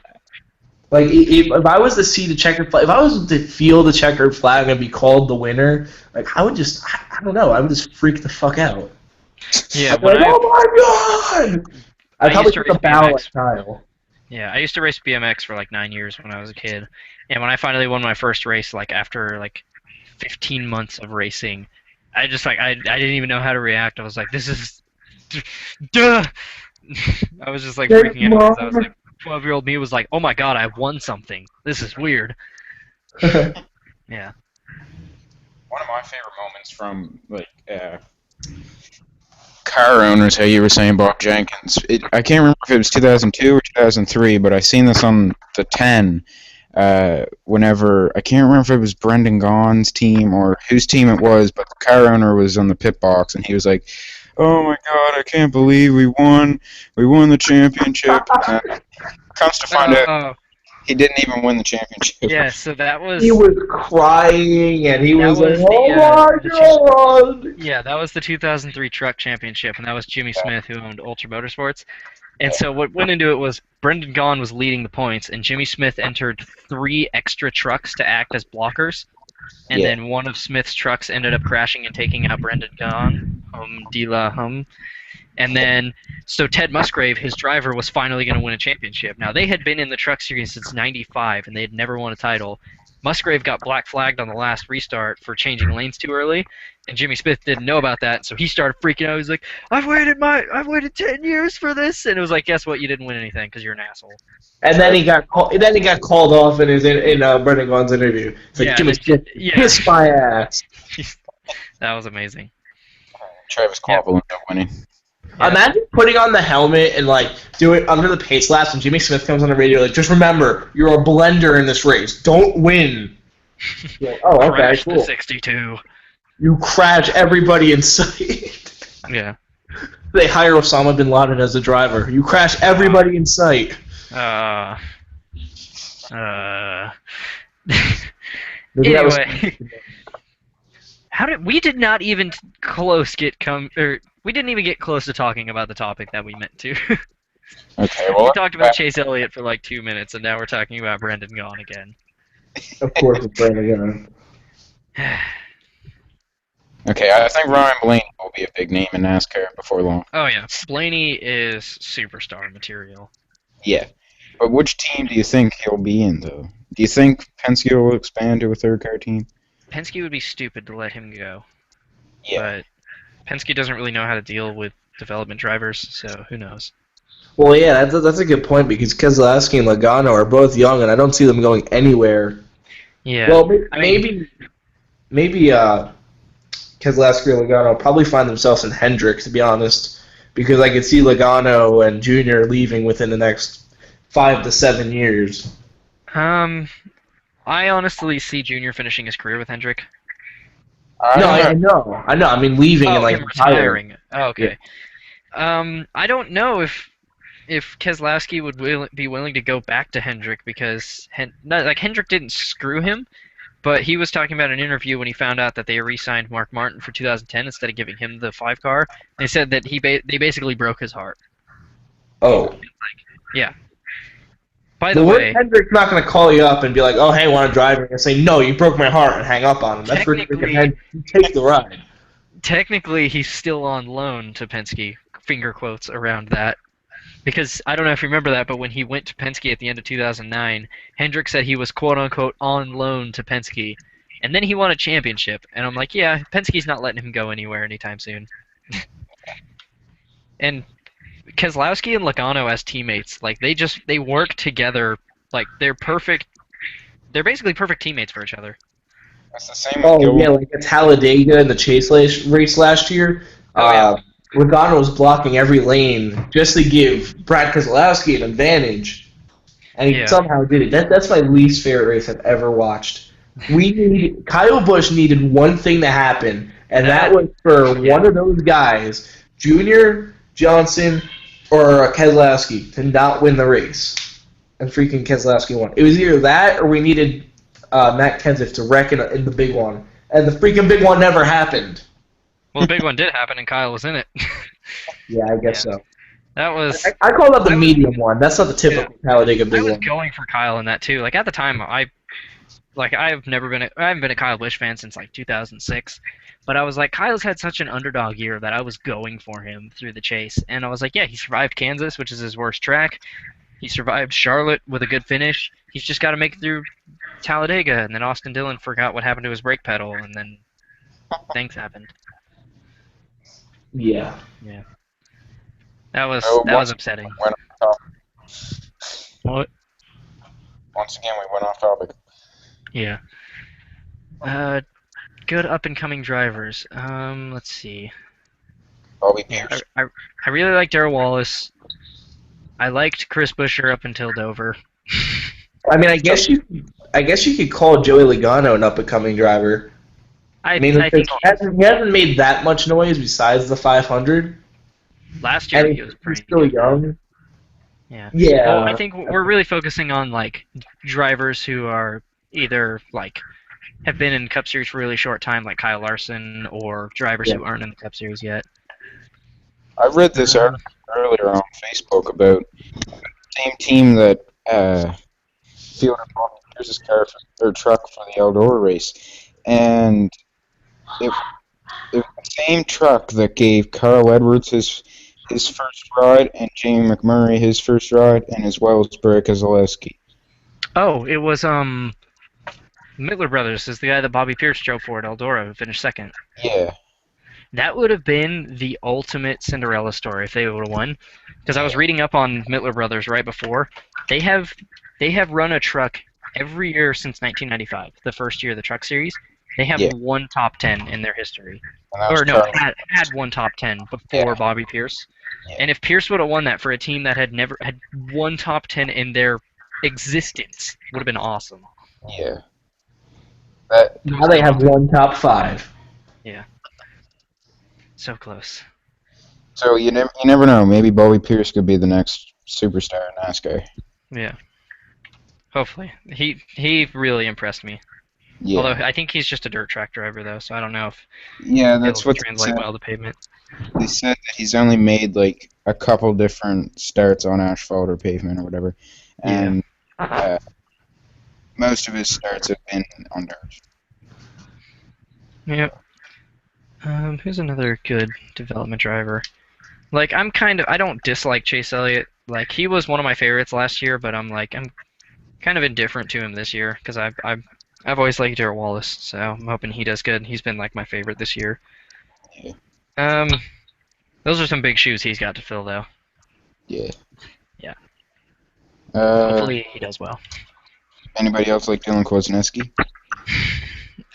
Like, if I was to see the checkered flag, if I was to feel the checkered flag and be called the winner, like, I would just, I don't know, I would just freak the fuck out. Yeah, I'd be when like, I, oh my god! I'd I probably used to put the race barrel BMX. at Kyle. Yeah, I used to race BMX for like 9 years when I was a kid, and when I finally won my first race, like after like 15 months of racing, I just like I didn't even know how to react. I was like, this is, duh. I was just like freaking out because I was like, 12-year-old me was like, oh my god, I won something. This is weird. Yeah. One of my favorite moments from car owners, how you were saying Bob Jenkins. I can't remember if it was 2002 or 2003, but I seen this on the 10. Whenever I can't remember if it was Brendan Gaughan's team or whose team it was, but the car owner was on the pit box and he was like, "Oh my God, I can't believe we won the championship." Comes to find out, he didn't even win the championship. Yeah, so that was He was crying and he That was like, was oh the, my god! yeah, that was the 2003 truck championship, and that was Jimmy Smith who owned Ultra Motorsports. And so what went into it was Brendan Gaughan was leading the points, and Jimmy Smith entered 3 extra trucks to act as blockers. And then one of Smith's trucks ended up crashing and taking out Brendan Gaughan, de la hum. And then, so Ted Musgrave, his driver, was finally going to win a championship. Now, they had been in the Truck Series since '95, and they had never won a title. Musgrave got black flagged on the last restart for changing lanes too early, and Jimmy Smith didn't know about that, so he started freaking out. He was like, I've waited 10 years for this," and it was like, guess what? You didn't win anything because you're an asshole. And then he got called off in Brendan Gaughan's interview. It's like, Yeah, Jimmy and then- Smith, yeah. kiss my ass. That was amazing. Travis Clavell ended up winning. Yeah. Imagine putting on the helmet and like do it under the pace laps, and Jimmy Smith comes on the radio like, just remember, you're a blender in this race. Don't win. You're like, oh, okay, Crash cool. the 62. You crash everybody in sight. Yeah. They hire Osama bin Laden as the driver. You crash everybody in sight. Maybe that was- Anyway, we did not even we didn't even get close to talking about the topic that we meant to. Okay, well, We talked about Chase Elliott for like 2 minutes, and now we're talking about Brendan Gaughan again. Of course, it's Brendan Gaughan. okay, I think Ryan Blaney will be a big name in NASCAR before long. Oh yeah, Blaney is superstar material. Yeah, but which team do you think he'll be in, though? Do you think Penske will expand to a third-car team? Penske would be stupid to let him go. Yeah. But Penske doesn't really know how to deal with development drivers, so who knows? Well, yeah, that's a good point because Keselowski and Logano are both young, and I don't see them going anywhere. Yeah. Well, I mean, maybe Keselowski and Logano will probably find themselves in Hendrick, to be honest, because I could see Logano and Junior leaving within the next 5 to 7 years. I honestly see Junior finishing his career with Hendrick. No, I know. I mean, leaving and like him retiring. Oh, okay. I don't know if Keselowski would be willing to go back to Hendrick because Hendrick didn't screw him, but he was talking about an interview when he found out that they re-signed Mark Martin for 2010 instead of giving him the 5-car. They said that they basically broke his heart. Oh. Yeah. By the way, Hendrick's not going to call you up and be like, "Oh, hey, want to drive?" And say, "No, you broke my heart," and hang up on him. That's for freaking Hendrick. You take the ride. Technically, he's still on loan to Penske. Finger quotes around that. Because I don't know if you remember that, but when he went to Penske at the end of 2009, Hendrick said he was quote-unquote on loan to Penske. And then he won a championship. And I'm like, yeah, Penske's not letting him go anywhere anytime soon. And Keselowski and Logano as teammates, like, they work together. Like, they're perfect. They're basically perfect teammates for each other. That's the same with Oh, Gil- yeah, like at Talladega in the Chase race last year. Oh, yeah. Logano was blocking every lane just to give Brad Keselowski an advantage, and he somehow did it. That's my least favorite race I've ever watched. Kyle Busch needed one thing to happen, and that was for one of those guys, Junior, Johnson, or Keselowski, to not win the race, and freaking Keselowski won. It was either that or we needed Matt Kenseth to wreck in the big one, and the freaking big one never happened. Well, the big one did happen, and Kyle was in it. Yeah, I guess so. That was. I call that the medium one. That's not the typical Talladega big I was one. going for Kyle in that too. Like at the time, I haven't been a Kyle Busch fan since like 2006, but I was like, Kyle's had such an underdog year that I was going for him through the chase, and I was like, yeah, he survived Kansas, which is his worst track. He survived Charlotte with a good finish. He's just got to make it through Talladega, and then Austin Dillon forgot what happened to his brake pedal, and then things happened. Yeah. Yeah. That was upsetting. Went off topic. What? Once again, we went off topic. Yeah. Good up and coming drivers. Let's see. Bobby Yeah, Pierce. I really like Darrell Wallace. I liked Chris Buescher up until Dover. I mean, I guess you could call Joey Logano an up and coming driver. I I mean, think he hasn't made that much noise besides the 500. last year And he was he's pretty still good. young. Yeah. Yeah. Well, I think we're really focusing on like drivers who are either like have been in Cup Series for a really short time, like Kyle Larson, or drivers who aren't in the Cup Series yet. I read this article earlier on Facebook about the same team that fielded Bobby Pierce's car or truck for the Eldora race, and it was the same truck that gave Carl Edwards his his first ride, and Jamie McMurray his first ride, and as well as Brad Keselowski. Oh, it was Miller Brothers is the guy that Bobby Pierce drove for at Eldora who finished second. Yeah, That would have been the ultimate Cinderella story if they would have won. Because I was reading up on Mittler Brothers right before. They have run a truck every year since 1995, the first year of the Truck Series. They have yeah. one top 10 in their history. And that was Or no, Charlie. had one top 10 before Yeah. Bobby Pierce. Yeah. And if Pierce would have won that for a team that had never had one top 10 in their existence, would have been awesome. Yeah. That. Now they have one top 5. So close. So you never know. Maybe Bobby Pierce could be the next superstar in NASCAR. Yeah. Hopefully. He really impressed me. Yeah. Although I think he's just a dirt track driver though, so I don't know if Yeah, that's he'll what they translate said. well to pavement. They said that he's only made like a couple different starts on asphalt or pavement or whatever, and most of his starts have been on dirt. Yep. Who's another good development driver? Like I don't dislike Chase Elliott. Like he was one of my favorites last year, but I'm kind of indifferent to him this year because I've always liked Darrell Wallace, so I'm hoping he does good. He's been like my favorite this year. Yeah. Those are some big shoes he's got to fill though. Yeah. Yeah. Hopefully. Hopefully he does well. Anybody else like Dylan Kwasniewski?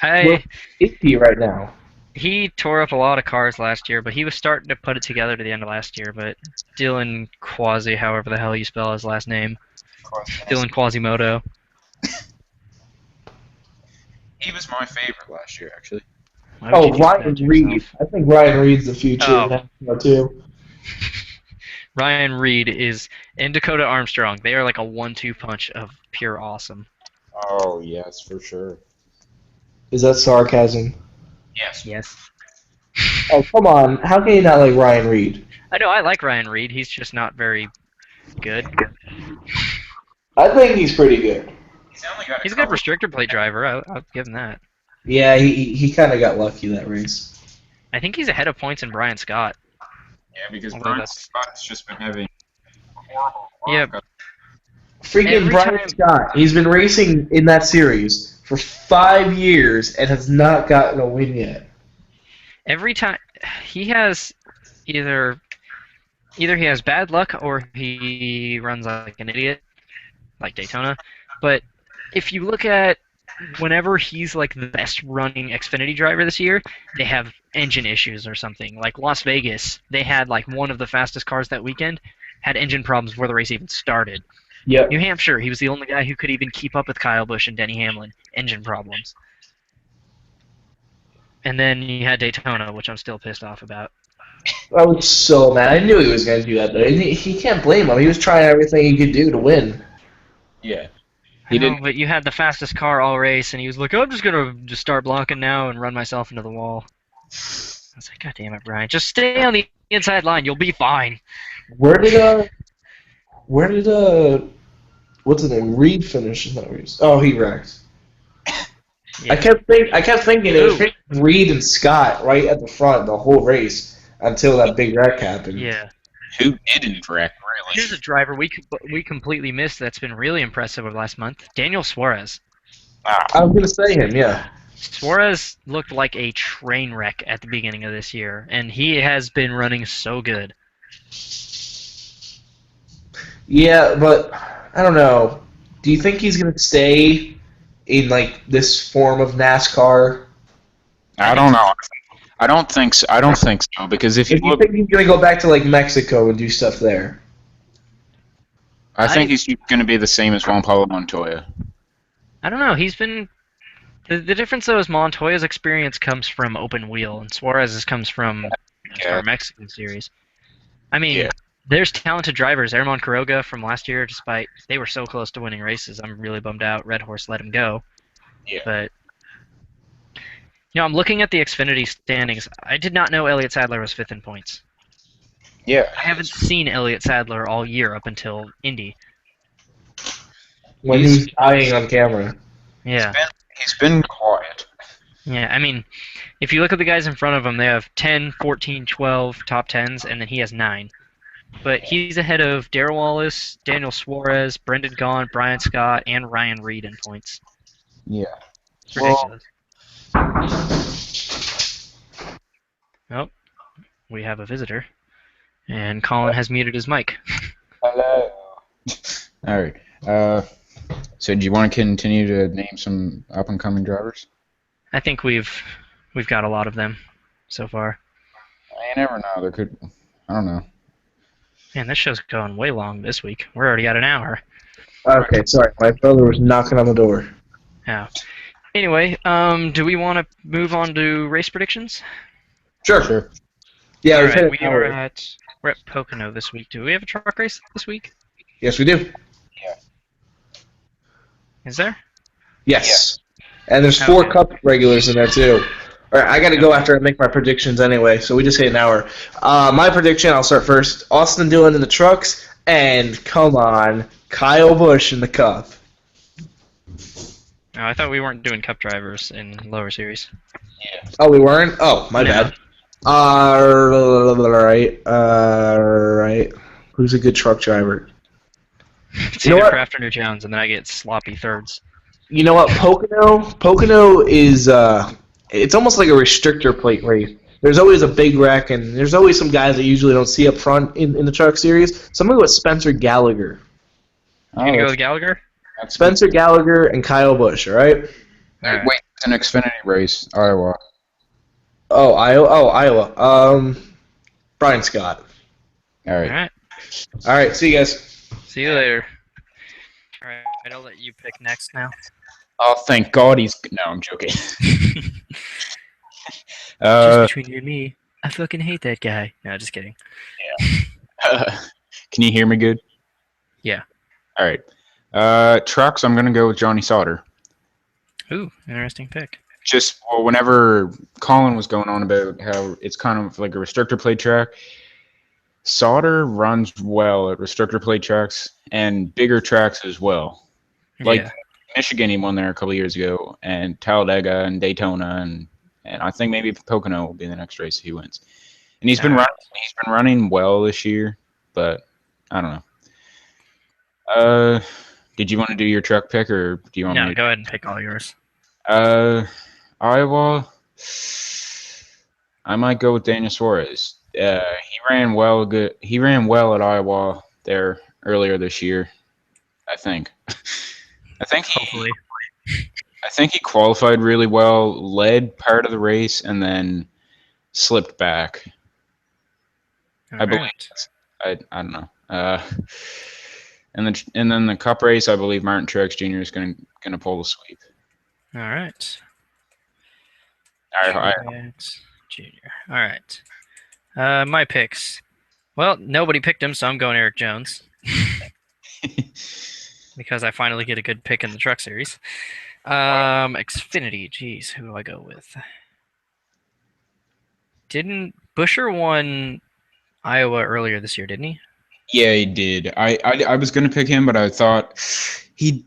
Well, 50 right now. He tore up a lot of cars last year, but he was starting to put it together to the end of last year. But Dylan Quasi, however the hell you spell his last name, Dylan Quasimodo. He was my favorite last year, actually. Why would Oh, you do Ryan that to Reed. yourself? I think Ryan Reed's the future Oh. of NASCAR too. Ryan Reed and Dakota Armstrong. They are like a 1-2 punch of pure awesome. Oh yes, for sure. Is that sarcasm? Yes. Yes. Oh, come on. How can you not like Ryan Reed? I know I like Ryan Reed. He's just not very good. I think he's pretty good. He's a good restrictor plate driver. I'll give him that. Yeah, he kind of got lucky that race. I think he's ahead of points in Brian Scott. Yeah, because Although Brian that's- Scott's just been having horrible Yeah. luck. Freaking Every Brian time- Scott. He's been racing in that series for 5 years and has not gotten a win yet. Every time he has either he has bad luck or he runs like an idiot, like Daytona. But if you look at whenever he's like the best running Xfinity driver this year, they have engine issues or something. Like Las Vegas, they had like one of the fastest cars that weekend had engine problems before the race even started. Yep. New Hampshire, he was the only guy who could even keep up with Kyle Busch and Denny Hamlin. Engine problems. And then you had Daytona, which I'm still pissed off about. I was so mad. I knew he was going to do that, though. He can't blame him. He was trying everything he could do to win. Yeah. He He didn't. but you had the fastest car all race, and he was like, I'm just going to just start blocking now and run myself into the wall. I was like, God damn it, Brian. Just stay on the inside line. You'll be fine. Where did what's his name? Reed finish in that race? Oh, he wrecked. Yeah. I kept thinking it was Reed and Scott right at the front the whole race until that big wreck happened. Yeah. Who didn't wreck, Here's really? a driver we completely missed that's been really impressive over last month. Daniel Suarez. I was gonna say him, yeah. Suarez looked like a train wreck at the beginning of this year, and he has been running so good. Yeah, but I don't know. Do you think he's gonna stay in like this form of NASCAR? I don't know. I don't think so. I don't think so because if you If you look, think he's gonna go back to like Mexico and do stuff there? I think he's going to be the same as Juan Pablo Montoya. I don't know. He's been the difference though is Montoya's experience comes from open wheel, and Suarez's comes from Yeah. Mexican series. I mean, Yeah. there's talented drivers. Herman Quiroga from last year, despite they were so close to winning races, I'm really bummed out. Red Horse let him go. Yeah. But I'm looking at the Xfinity standings. I did not know Elliott Sadler was 5th in points. Yeah. I haven't seen Elliott Sadler all year up until Indy. When he was dying on camera. Yeah. He's been quiet. Yeah, I mean, if you look at the guys in front of him, they have 10, 14, 12 top 10s, and then he has 9. but he's ahead of Darrell Wallace, Daniel Suarez, Brendan Gaughan, Brian Scott, and Ryan Reed in points. Yeah. It's Well, ridiculous. Oh, we have a visitor, and Colin has muted his mic. hello. All right. So do you want to continue to name some up and coming drivers? I think we've got a lot of them so far. You never know. There could. I don't know. Man, this show's going way long this week. We're already at an hour. Okay, sorry. My brother was knocking on the door. Yeah. Anyway, do we want to move on to race predictions? Sure. Yeah, All we've hit right, an we hour. are we're at Pocono this week. Do we have a truck race this week? Yes, we do. Is there? Yes. And there's 4 Okay. cup regulars in there, too. All right, I got to go after I make my predictions anyway, so we just hit an hour. My prediction, I'll start first. Austin Dillon in the trucks, and come on, Kyle Busch in the cup. Oh, I thought we weren't doing cup drivers in lower series. Oh, we weren't? Oh, my No. bad. Right. Who's a good truck driver? It's You know either what? Kraft or Jones, and then I get sloppy thirds. You know what? Pocono is it's almost like a restrictor plate race. There's always a big wreck, and there's always some guys that you usually don't see up front in the truck series. So I'm gonna go with Spencer Gallagher. You gonna go with Gallagher? Spencer Gallagher and Kyle Busch. All right. All right. Wait, it's an Xfinity race, Iowa. Oh, Iowa. Brian Scott. All All right. right. All right. See you guys. See you later. All right. I'll let you pick next now. Oh, thank God he's. No, I'm joking. Just between you and me, I fucking hate that guy. No, just kidding. Can you hear me good? Yeah. All right. Trucks, I'm going to go with Johnny Sauter. Ooh, interesting pick. Just whenever Colin was going on about how it's kind of like a restrictor plate track, Sauter runs well at restrictor plate tracks and bigger tracks as well. Like Yeah. Michigan, he won there a couple of years ago, and Talladega and Daytona, and I think maybe Pocono will be the next race he wins. And he's been All right. running well this year, but I don't know. Did you want to do your truck pick, or do you want No, me to? go ahead and pick all yours. Iowa. I might go with Daniel Suarez. He ran well. Good. He ran well at Iowa there earlier this year. I think. Hopefully. I think he qualified really well, led part of the race, and then slipped back. All I believe. right. I don't know. And then the Cup race, I believe Martin Truex Jr. is gonna pull the sweep. All right. I Truex Jr. All right. My picks. Well, nobody picked him, so I'm going Eric Jones because I finally get a good pick in the truck series. Xfinity. Jeez, who do I go with? Didn't Busher won Iowa earlier this year, didn't he? Yeah, he did. I was gonna pick him, but I thought he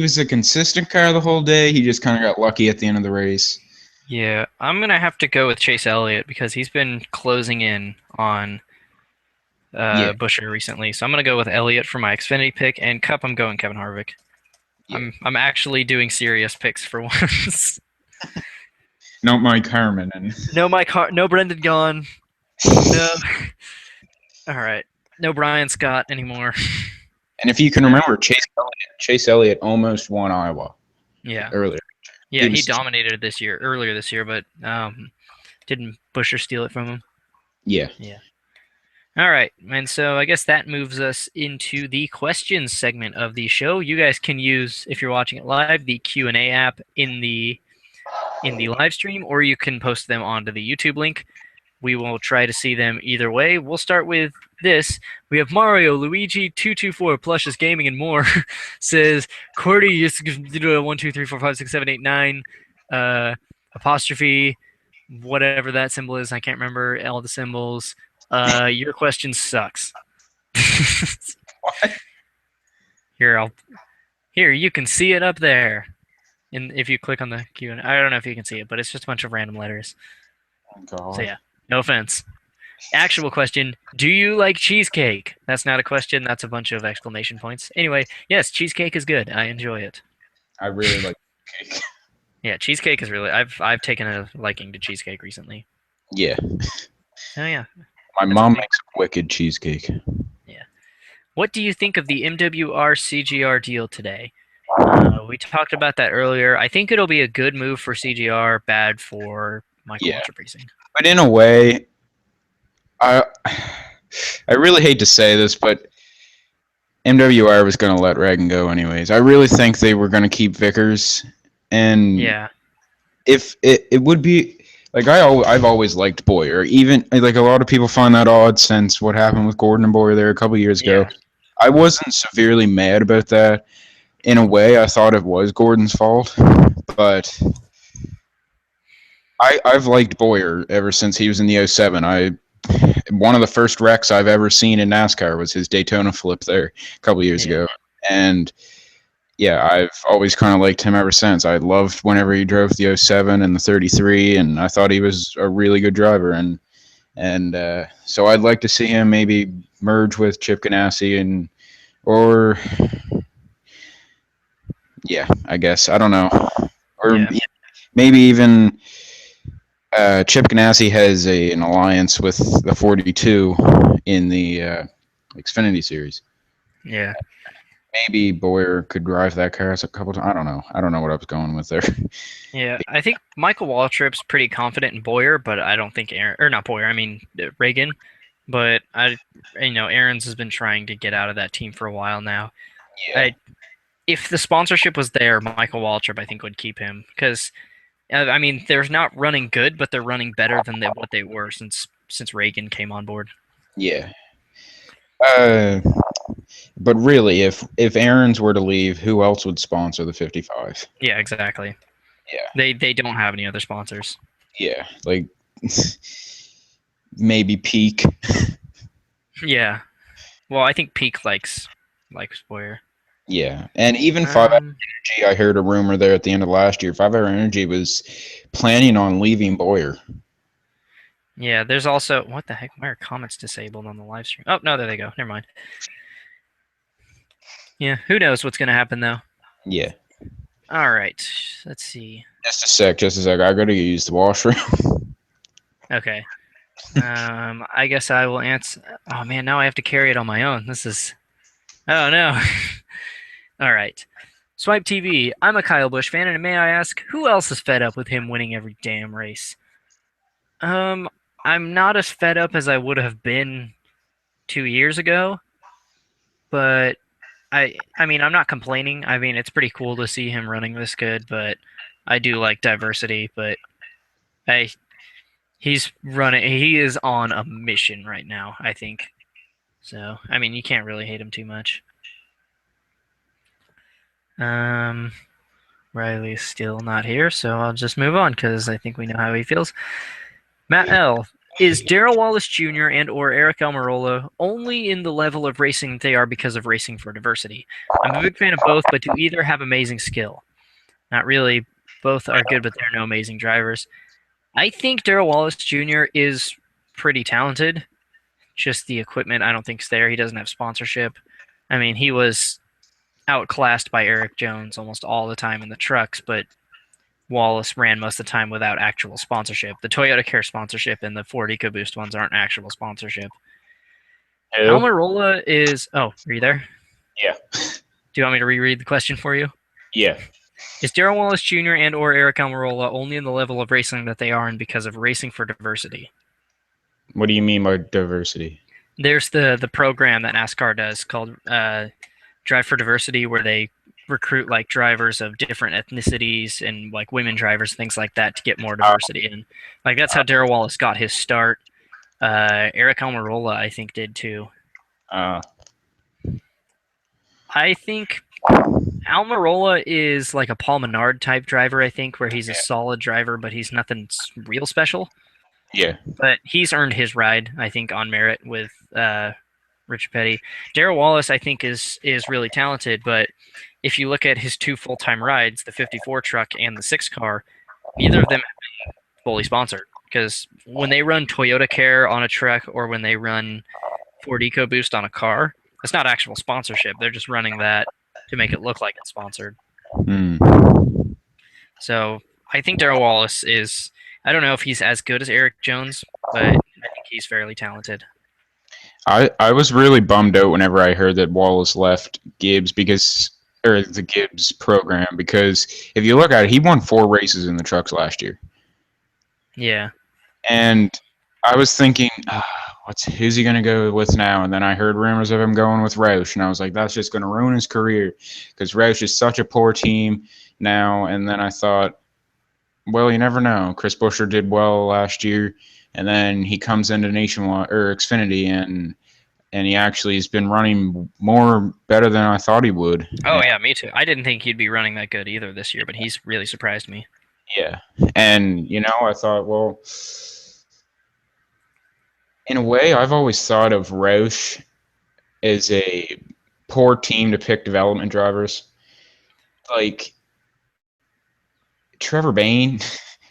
was a consistent car the whole day. He just kind of got lucky at the end of the race. Yeah, I'm gonna have to go with Chase Elliott because he's been closing in on Busher recently. So I'm gonna go with Elliott for my Xfinity pick, and Cup I'm going Kevin Harvick. Yeah. I'm actually doing serious picks for once. No Mike Harmon and No Brendan Gaughan. No. All right. No Brian Scott anymore. and if you can remember, Chase Elliott almost won Iowa Yeah. earlier. Yeah, he was- dominated earlier this year, but didn't Busher steal it from him? Yeah. All right, and so I guess that moves us into the questions segment of the show. You guys can use, if you're watching it live, the Q&A app in the live stream, or you can post them onto the YouTube link. We will try to see them either way. We'll start with this. We have Mario Luigi 224 Plushes Gaming and More says Cordy 1 2 3 4 5 6 7 8 9 apostrophe whatever that symbol is. I can't remember all the symbols. Your question sucks. What? Here you can see it up there. And if you click on the Q&A, I don't know if you can see it, but it's just a bunch of random letters. Oh, God. So yeah, no offense. Actual question: do you like cheesecake? That's not a question. That's a bunch of exclamation points. Anyway, yes, cheesecake is good. I enjoy it. I really like cake. Yeah, cheesecake is really. I've taken a liking to cheesecake recently. Yeah, So yeah, my that's a mom thing. makes a wicked cheesecake. Yeah. What do you think of the MWR CGR deal today? We talked about that earlier. I think it'll be a good move for CGR, bad for Michael Yeah, Waltrip Racing. but in a way, I I really hate to say this, but MWR was going to let Reagan go anyways. I really think they were going to keep Vickers, and Yeah, if it would be like I've always liked Boyer. Even like a lot of people find that odd since what happened with Gordon and Boyer there a couple years ago. yeah, I wasn't severely mad about that. In a way, I thought it was Gordon's fault, but I've liked Boyer ever since he was in the '07. One of the first wrecks I've ever seen in NASCAR was his Daytona flip there a couple years yeah, ago, and yeah, I've always kind of liked him ever since. I loved whenever he drove the '07 and the 33, and I thought he was a really good driver. And so I'd like to see him maybe merge with Chip Ganassi or yeah, I guess I don't know, or yeah, maybe even Chip Ganassi has an alliance with the 42 in the Xfinity series. yeah, Maybe Boyer could drive that car a couple times. I don't know. I don't know what I was going with there. yeah. I think Michael Waltrip's pretty confident in Boyer, but I don't think Aaron or not Boyer. I mean Reagan. But Aaron's has been trying to get out of that team for a while now. Yeah, I If the sponsorship was there, Michael Waltrip I think would keep him because I mean they're not running good, but they're running better than what they were since Reagan came on board. yeah. Uh, but really, if Aaron's were to leave, who else would sponsor the 55? Yeah, exactly. Yeah, They don't have any other sponsors. yeah. Like maybe Peak. Yeah. Well, I think Peak likes Boyer. Yeah, and even Five Hour Um. Energy, I heard a rumor there at the end of last year. 5 Hour Energy was planning on leaving Boyer. Yeah. There's also what the heck? Why are comments disabled on the live stream? Oh no, there they go. Never mind. Yeah. Who knows what's gonna happen though? Yeah. All right. Let's see. Just a sec, just a sec. I gotta use the washroom. Okay. I guess I will answer. Oh man, now I have to carry it on my own. This is. Oh no. All right. Swipe TV. I'm a Kyle Busch fan, and may I ask, who else is fed up with him winning every damn race? Um, I'm not as fed up as I would have been 2 years ago, but I mean, I'm not complaining. I mean, it's pretty cool to see him running this good, but I do like diversity. But I he's running. He is on a mission right now, I think. So, I mean, you can't really hate him too much. Um, Riley's still not here, so I'll just move on because I think we know how he feels. Matt L. Is Darrell Wallace Jr. and or Eric Almirola only in the level of racing they are because of Racing for Diversity? I'm a big fan of both, but do either have amazing skill? Not really. Both are good, but they're no amazing drivers. I think Darrell Wallace Jr. is pretty talented. Just the equipment I don't think is there. He doesn't have sponsorship. I mean, he was outclassed by Eric Jones almost all the time in the trucks, but Wallace ran most of the time without actual sponsorship. The Toyota Care sponsorship and the Ford EcoBoost ones aren't actual sponsorship. Hello? Almirola is. Oh, are you there? Yeah. Do you want me to reread the question for you? Yeah. Is Darrell Wallace Jr. and or Eric Almirola only in the level of racing that they are in because of Racing for Diversity? What do you mean by diversity? There's the program that NASCAR does called Drive for Diversity, where they recruit like drivers of different ethnicities and like women drivers, things like that, to get more diversity in. Like that's how Darrell Wallace got his start. Eric Almirola, I think, did too. Uh, I think Almirola is like a Paul Menard type driver, I think, where he's a yeah. solid driver, but he's nothing real special. Yeah. But he's earned his ride, I think, on merit with Rich Petty. Darrell Wallace, I think, is really talented, but if you look at his two full-time rides, the 54 truck and the 6 car, neither of them have been fully sponsored because when they run Toyota Care on a truck or when they run Ford EcoBoost on a car, it's not actual sponsorship. They're just running that to make it look like it's sponsored. Hmm. So I think Darrell Wallace is. I don't know if he's as good as Eric Jones, but I think he's fairly talented. I was really bummed out whenever I heard that Wallace left Gibbs because or the Gibbs program because if you look at it, he won 4 races in the trucks last year, Yeah. and I was thinking, who's he gonna go with now? And then I heard rumors of him going with Roush, and I was like, that's just gonna ruin his career because Roush is such a poor team now. And then I thought, well, you never know. Chris Buescher did well last year, and then he comes into Nationwide or Xfinity, and he actually has been running more better than I thought he would. Oh yeah, me too. I didn't think he'd be running that good either this year, but he's really surprised me. Yeah, and I thought, well, in a way, I've always thought of Roush as a poor team to pick development drivers. Like Trevor Bayne,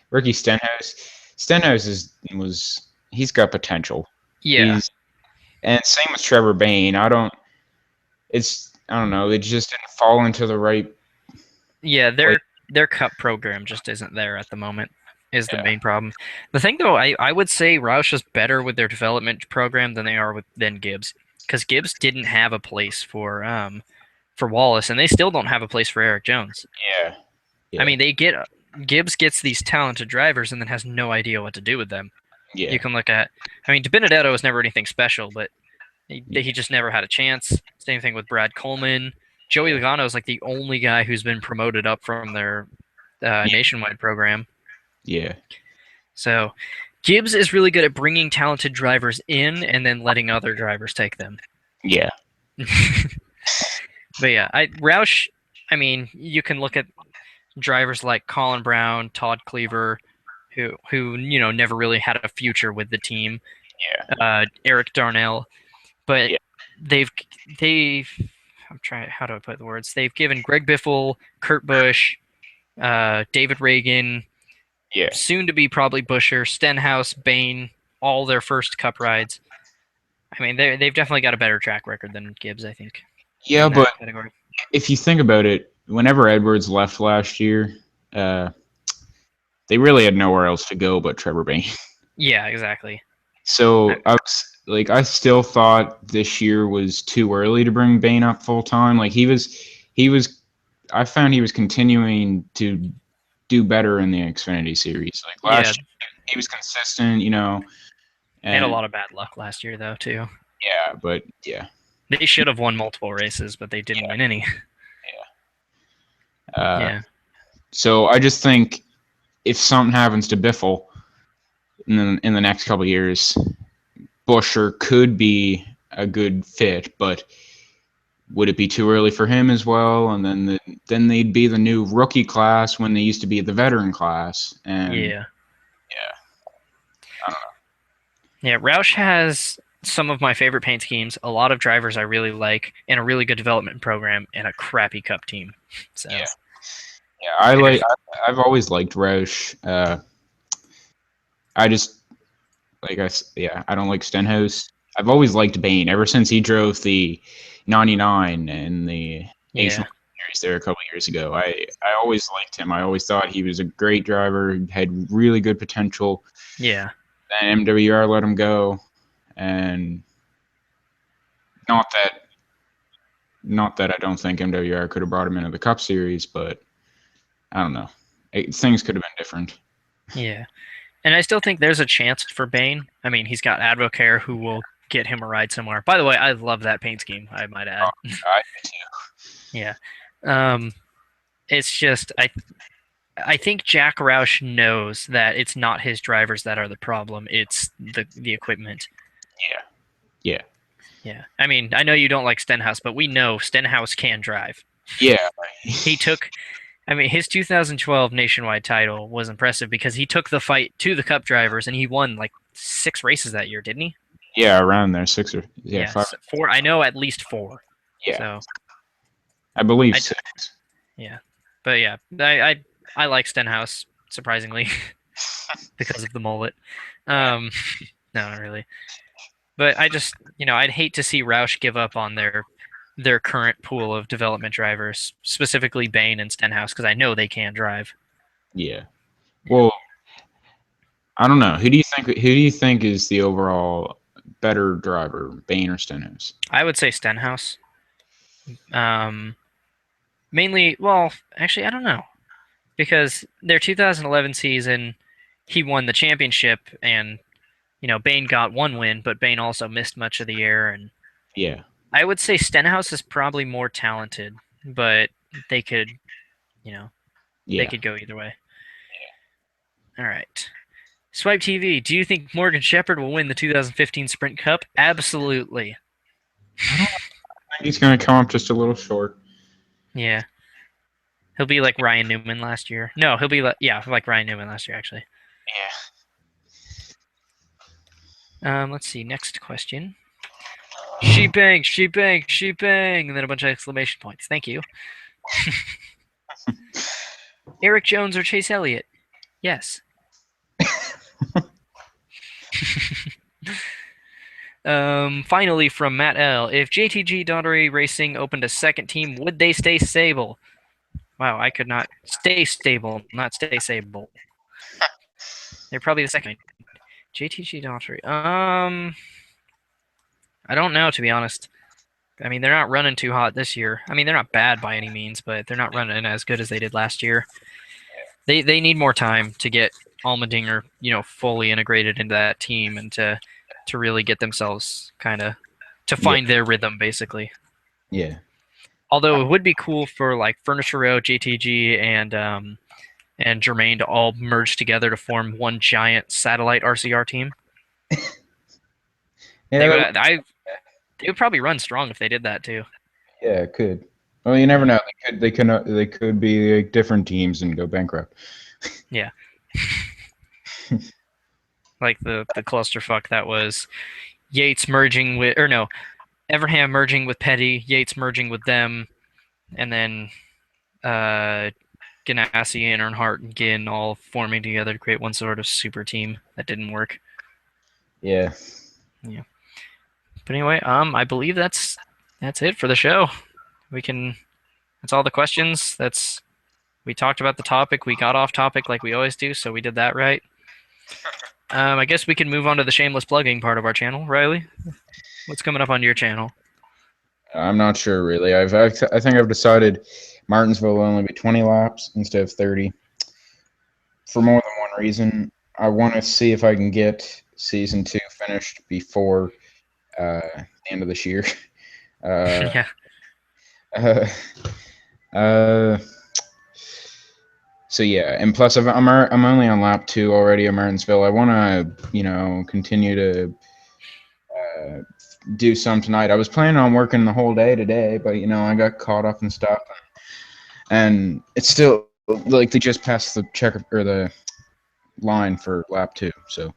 Ricky Stenhouse. Stenhouse he's got potential. Yeah. And same with Trevor Bayne. I don't know. It just didn't fall into the right. Yeah, their cup program just isn't there at the moment is the Yeah. main problem. The thing though, I would say Roush is better with their development program than they are than Gibbs. Because Gibbs didn't have a place for Wallace, and they still don't have a place for Eric Jones. Yeah. I mean, Gibbs gets these talented drivers and then has no idea what to do with them. Yeah. You can look at, I mean, DiBenedetto was never anything special, but he just never had a chance. Same thing with Brad Coleman. Joey Logano is like the only guy who's been promoted up from their nationwide program. Yeah. So Gibbs is really good at bringing talented drivers in and then letting other drivers take them. Yeah. But yeah, Roush. I mean, you can look at drivers like Colin Brown, Todd Cleaver, who never really had a future with the team. Yeah. Eric Darnell, but Yeah. they've I'm trying. How do I put the words? They've given Greg Biffle, Kurt Busch, David Reagan, Yeah. soon to be probably Buescher, Stenhouse, Bain, all their first Cup rides. I mean, they've definitely got a better track record than Gibbs, I think. Yeah, in that but category. if you think about it, whenever Edwards left last year, they really had nowhere else to go but Trevor Bayne. Yeah, exactly. So I still thought this year was too early to bring Bayne up full time. Like he was. I found he was continuing to do better in the Xfinity series. Like last year, he was consistent, And They had a lot of bad luck last year, though, too. Yeah, but yeah. They should have won multiple races, but they didn't win any. Yeah. So I just think if something happens to Biffle in the next couple of years, Buescher could be a good fit, but would it be too early for him as well? And then they'd be the new rookie class when they used to be the veteran class. And Yeah. I don't know. Yeah, Roush has some of my favorite paint schemes, a lot of drivers I really like, and a really good development program, and a crappy cup team. So Yeah, I've always liked Roush. I just I don't like Stenhouse. I've always liked Bayne ever since he drove the 99 and the National Series there a couple years ago. I always liked him. I always thought he was a great driver, had really good potential. Yeah. Then MWR let him go, and not that I don't think MWR could have brought him into the Cup Series, but I don't know. Things could have been different. Yeah. And I still think there's a chance for Bayne. I mean, he's got Advocare who will get him a ride somewhere. By the way, I love that paint scheme, I might add. I do too. Yeah. It's just I think Jack Roush knows that it's not his drivers that are the problem, it's the equipment. Yeah. Yeah. I mean, I know you don't like Stenhouse, but we know Stenhouse can drive. Yeah. His 2012 nationwide title was impressive because he took the fight to the Cup drivers and he won like 6 races that year, didn't he? Yeah, around there, 6 or 5. 4. I know at least 4. Yeah, so I believe 6. Yeah, but yeah, I like Stenhouse surprisingly. because of the mullet. Um, no, not really. But I just, I'd hate to see Roush give up on their current pool of development drivers, specifically Bane and Stenhouse, because I know they can drive. Yeah. Well, I don't know. Who do you think? Who do you think is the overall better driver, Bane or Stenhouse? I would say Stenhouse. Um, Mainly, well, actually, I don't know because their 2011 season, he won the championship, and Bane got one win, but Bane also missed much of the year, and Yeah. I would say Stenhouse is probably more talented, but they could, you know, they Yeah. could go either way. All right. Swipe TV. Do you think Morgan Shepherd will win the 2015 Sprint Cup? Absolutely. I think he's going to come up just a little short. Yeah. He'll be like Ryan Newman last year. No, he'll be like Ryan Newman last year actually. Let's see. Next question. Sheep bang, sheep bang, sheep bang, and then a bunch of exclamation points. Thank you. Eric Jones or Chase Elliott? Yes. Finally from Matt L. If JTG Daughtery Racing opened a second team, would they stay stable? Wow, I could not stay stable, not stay stable. They're probably the second. JTG Daughtery. I don't know, to be honest. I mean, they're not running too hot this year. I mean, they're not bad by any means, but they're not running as good as they did last year. They need more time to get Allmendinger, fully integrated into that team and to really get themselves kind of to find their rhythm, basically. Yeah. Although it would be cool for like Furniture Row, JTG, and Jermaine to all merge together to form one giant satellite RCR team. Yeah. They would probably run strong if they did that too. Yeah, it could. Well, you never know. They could be like different teams and go bankrupt. Yeah. Like the clusterfuck that was Yates merging with, or no, Everham merging with Petty, Yates merging with them, and then Ganassi and Earnhardt and Ginn all forming together to create one sort of super team that didn't work. Yeah. Yeah. But anyway, I believe that's it for the show. That's all the questions. We talked about the topic. We got off topic like we always do, so we did that right. I guess we can move on to the shameless plugging part of our channel. Riley, what's coming up on your channel? I'm not sure really. I think I've decided Martinsville will only be 20 laps instead of 30 for more than one reason. I want to see if I can get season 2 finished before the end of this year. Yeah. So yeah, and plus I'm only on lap 2 already at Martinsville. I want to continue to do some tonight. I was planning on working the whole day today, but I got caught up and stuff, and it's still like they just passed the check or the line for lap 2, so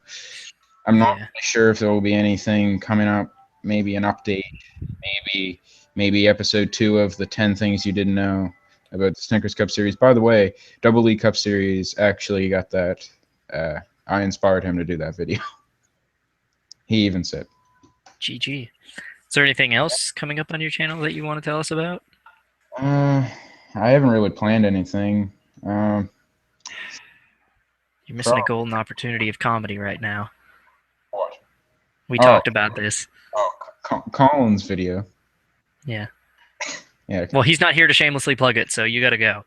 I'm not really sure if there will be anything coming up. Maybe an update, maybe episode 2 of the 10 things you didn't know about the Snickers Cup Series. By the way, Double E Cup Series actually got that. I inspired him to do that video. He even said. GG. Is there anything else coming up on your channel that you want to tell us about? I haven't really planned anything. You're missing a golden opportunity of comedy right now. What? We talked about this. Oh, Colin's video. Yeah. Yeah. Well, he's not here to shamelessly plug it, so you got to go.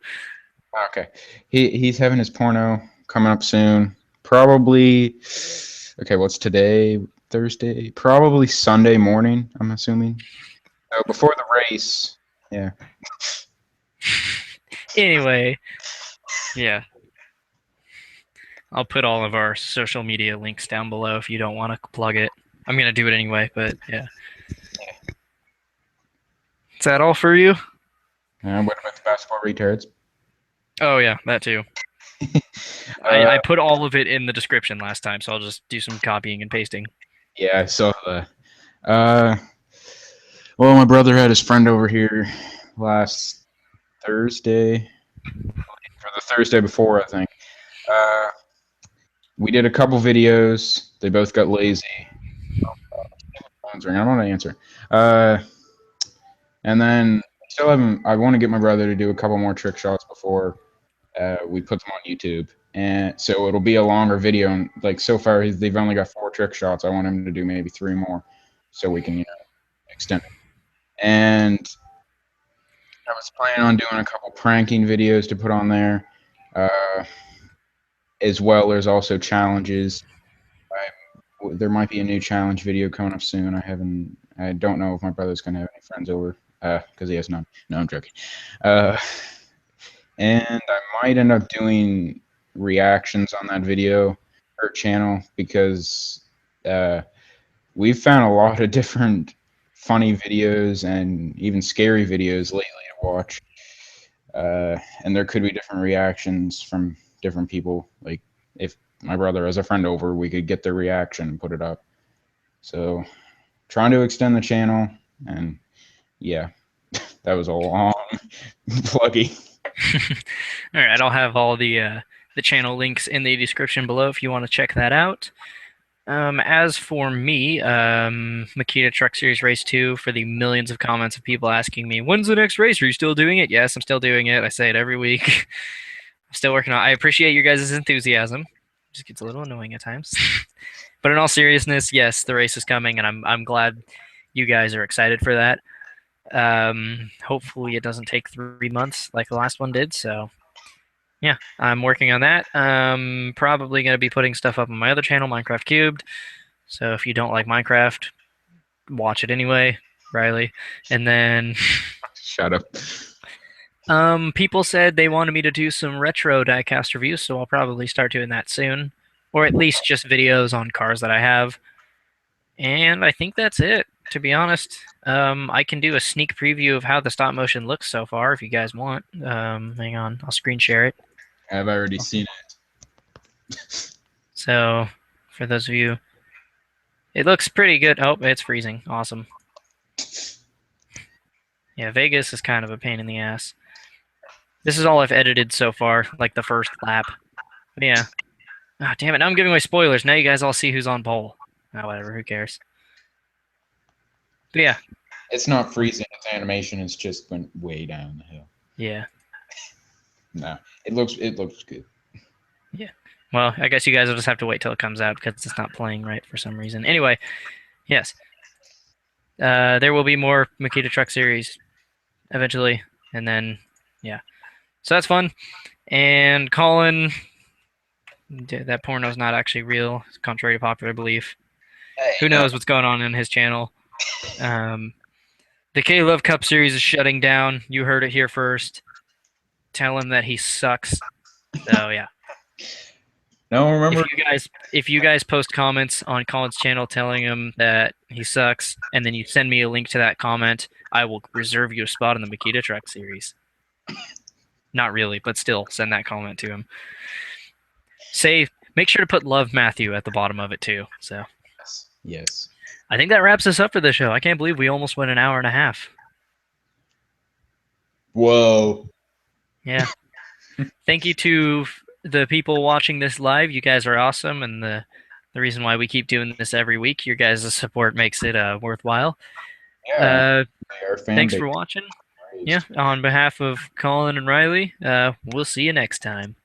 Okay. He's having his porno coming up soon. Probably. Okay, what's today? Thursday? Probably Sunday morning, I'm assuming. So before the race. Yeah. Anyway. Yeah. I'll put all of our social media links down below if you don't want to plug it. I'm going to do it anyway, but yeah. Is that all for you? What about the basketball retards? Oh, yeah, that too. I put all of it in the description last time, so I'll just do some copying and pasting. Yeah, I saw that. Well, my brother had his friend over here last Thursday, or the Thursday before, I think. we did a couple videos. They both got lazy. Phone's ringing. I'm not answering. And then still haven't. I want to get my brother to do a couple more trick shots before we put them on YouTube. And so it'll be a longer video. And like so far, they've only got 4 trick shots. I want him to do maybe 3 more, so we can extend it. And I was planning on doing a couple pranking videos to put on there, as well as also challenges. There might be a new challenge video coming up soon. I don't know if my brother's gonna have any friends over, because he has none. No, I'm joking. And I might end up doing reactions on that video or channel because we've found a lot of different funny videos and even scary videos lately to watch. And there could be different reactions from different people. Like if my brother has a friend over, we could get their reaction and put it up. So trying to extend the channel, and yeah, that was a long pluggy. All right, I'll have all the channel links in the description below if you want to check that out. As for me, Makita Truck Series Race 2, for the millions of comments of people asking me, when's the next race? Are you still doing it? Yes, I'm still doing it. I say it every week. I'm still working on it. I appreciate your guys' enthusiasm. It just gets a little annoying at times. But in all seriousness, yes, the race is coming, and I'm glad you guys are excited for that. Hopefully it doesn't take 3 months like the last one did, so yeah, I'm working on that. Probably going to be putting stuff up on my other channel, Minecraft Cubed. So if you don't like Minecraft, watch it anyway, Riley. And then Shut up. people said they wanted me to do some retro diecast reviews, so I'll probably start doing that soon, or at least just videos on cars that I have. And I think that's it, to be honest. I can do a sneak preview of how the stop motion looks so far if you guys want. Hang on, I'll screen share it. I've already seen it. So, for those of you, it looks pretty good. Oh, it's freezing. Awesome. Yeah, Vegas is kind of a pain in the ass. This is all I've edited so far, like the first lap. But yeah. Oh, damn it, now I'm giving away spoilers. Now you guys all see who's on pole. Oh, whatever, who cares? But yeah. It's not freezing. Its animation is just went way down the hill. Yeah. No, it looks good. Yeah. Well, I guess you guys will just have to wait till it comes out because it's not playing right for some reason. Anyway, yes. There will be more Makita Truck Series eventually, and then, yeah. So that's fun. And Colin, that porno's not actually real, contrary to popular belief. Hey, Who knows what's going on in his channel? The KLove Cup series is shutting down. You heard it here first. Tell him that he sucks. So yeah. No, remember. If you guys post comments on Colin's channel telling him that he sucks, and then you send me a link to that comment, I will reserve you a spot in the Makita Truck series. Not really, but still, send that comment to him. Make sure to put Love Matthew at the bottom of it too. So Yes. I think that wraps us up for the show. I can't believe we almost went an hour and a half. Whoa. Yeah. Thank you to the people watching this live. You guys are awesome, and the reason why we keep doing this every week, your guys' support makes it worthwhile. Yeah. Thanks for watching. Yeah, on behalf of Colin and Riley, we'll see you next time.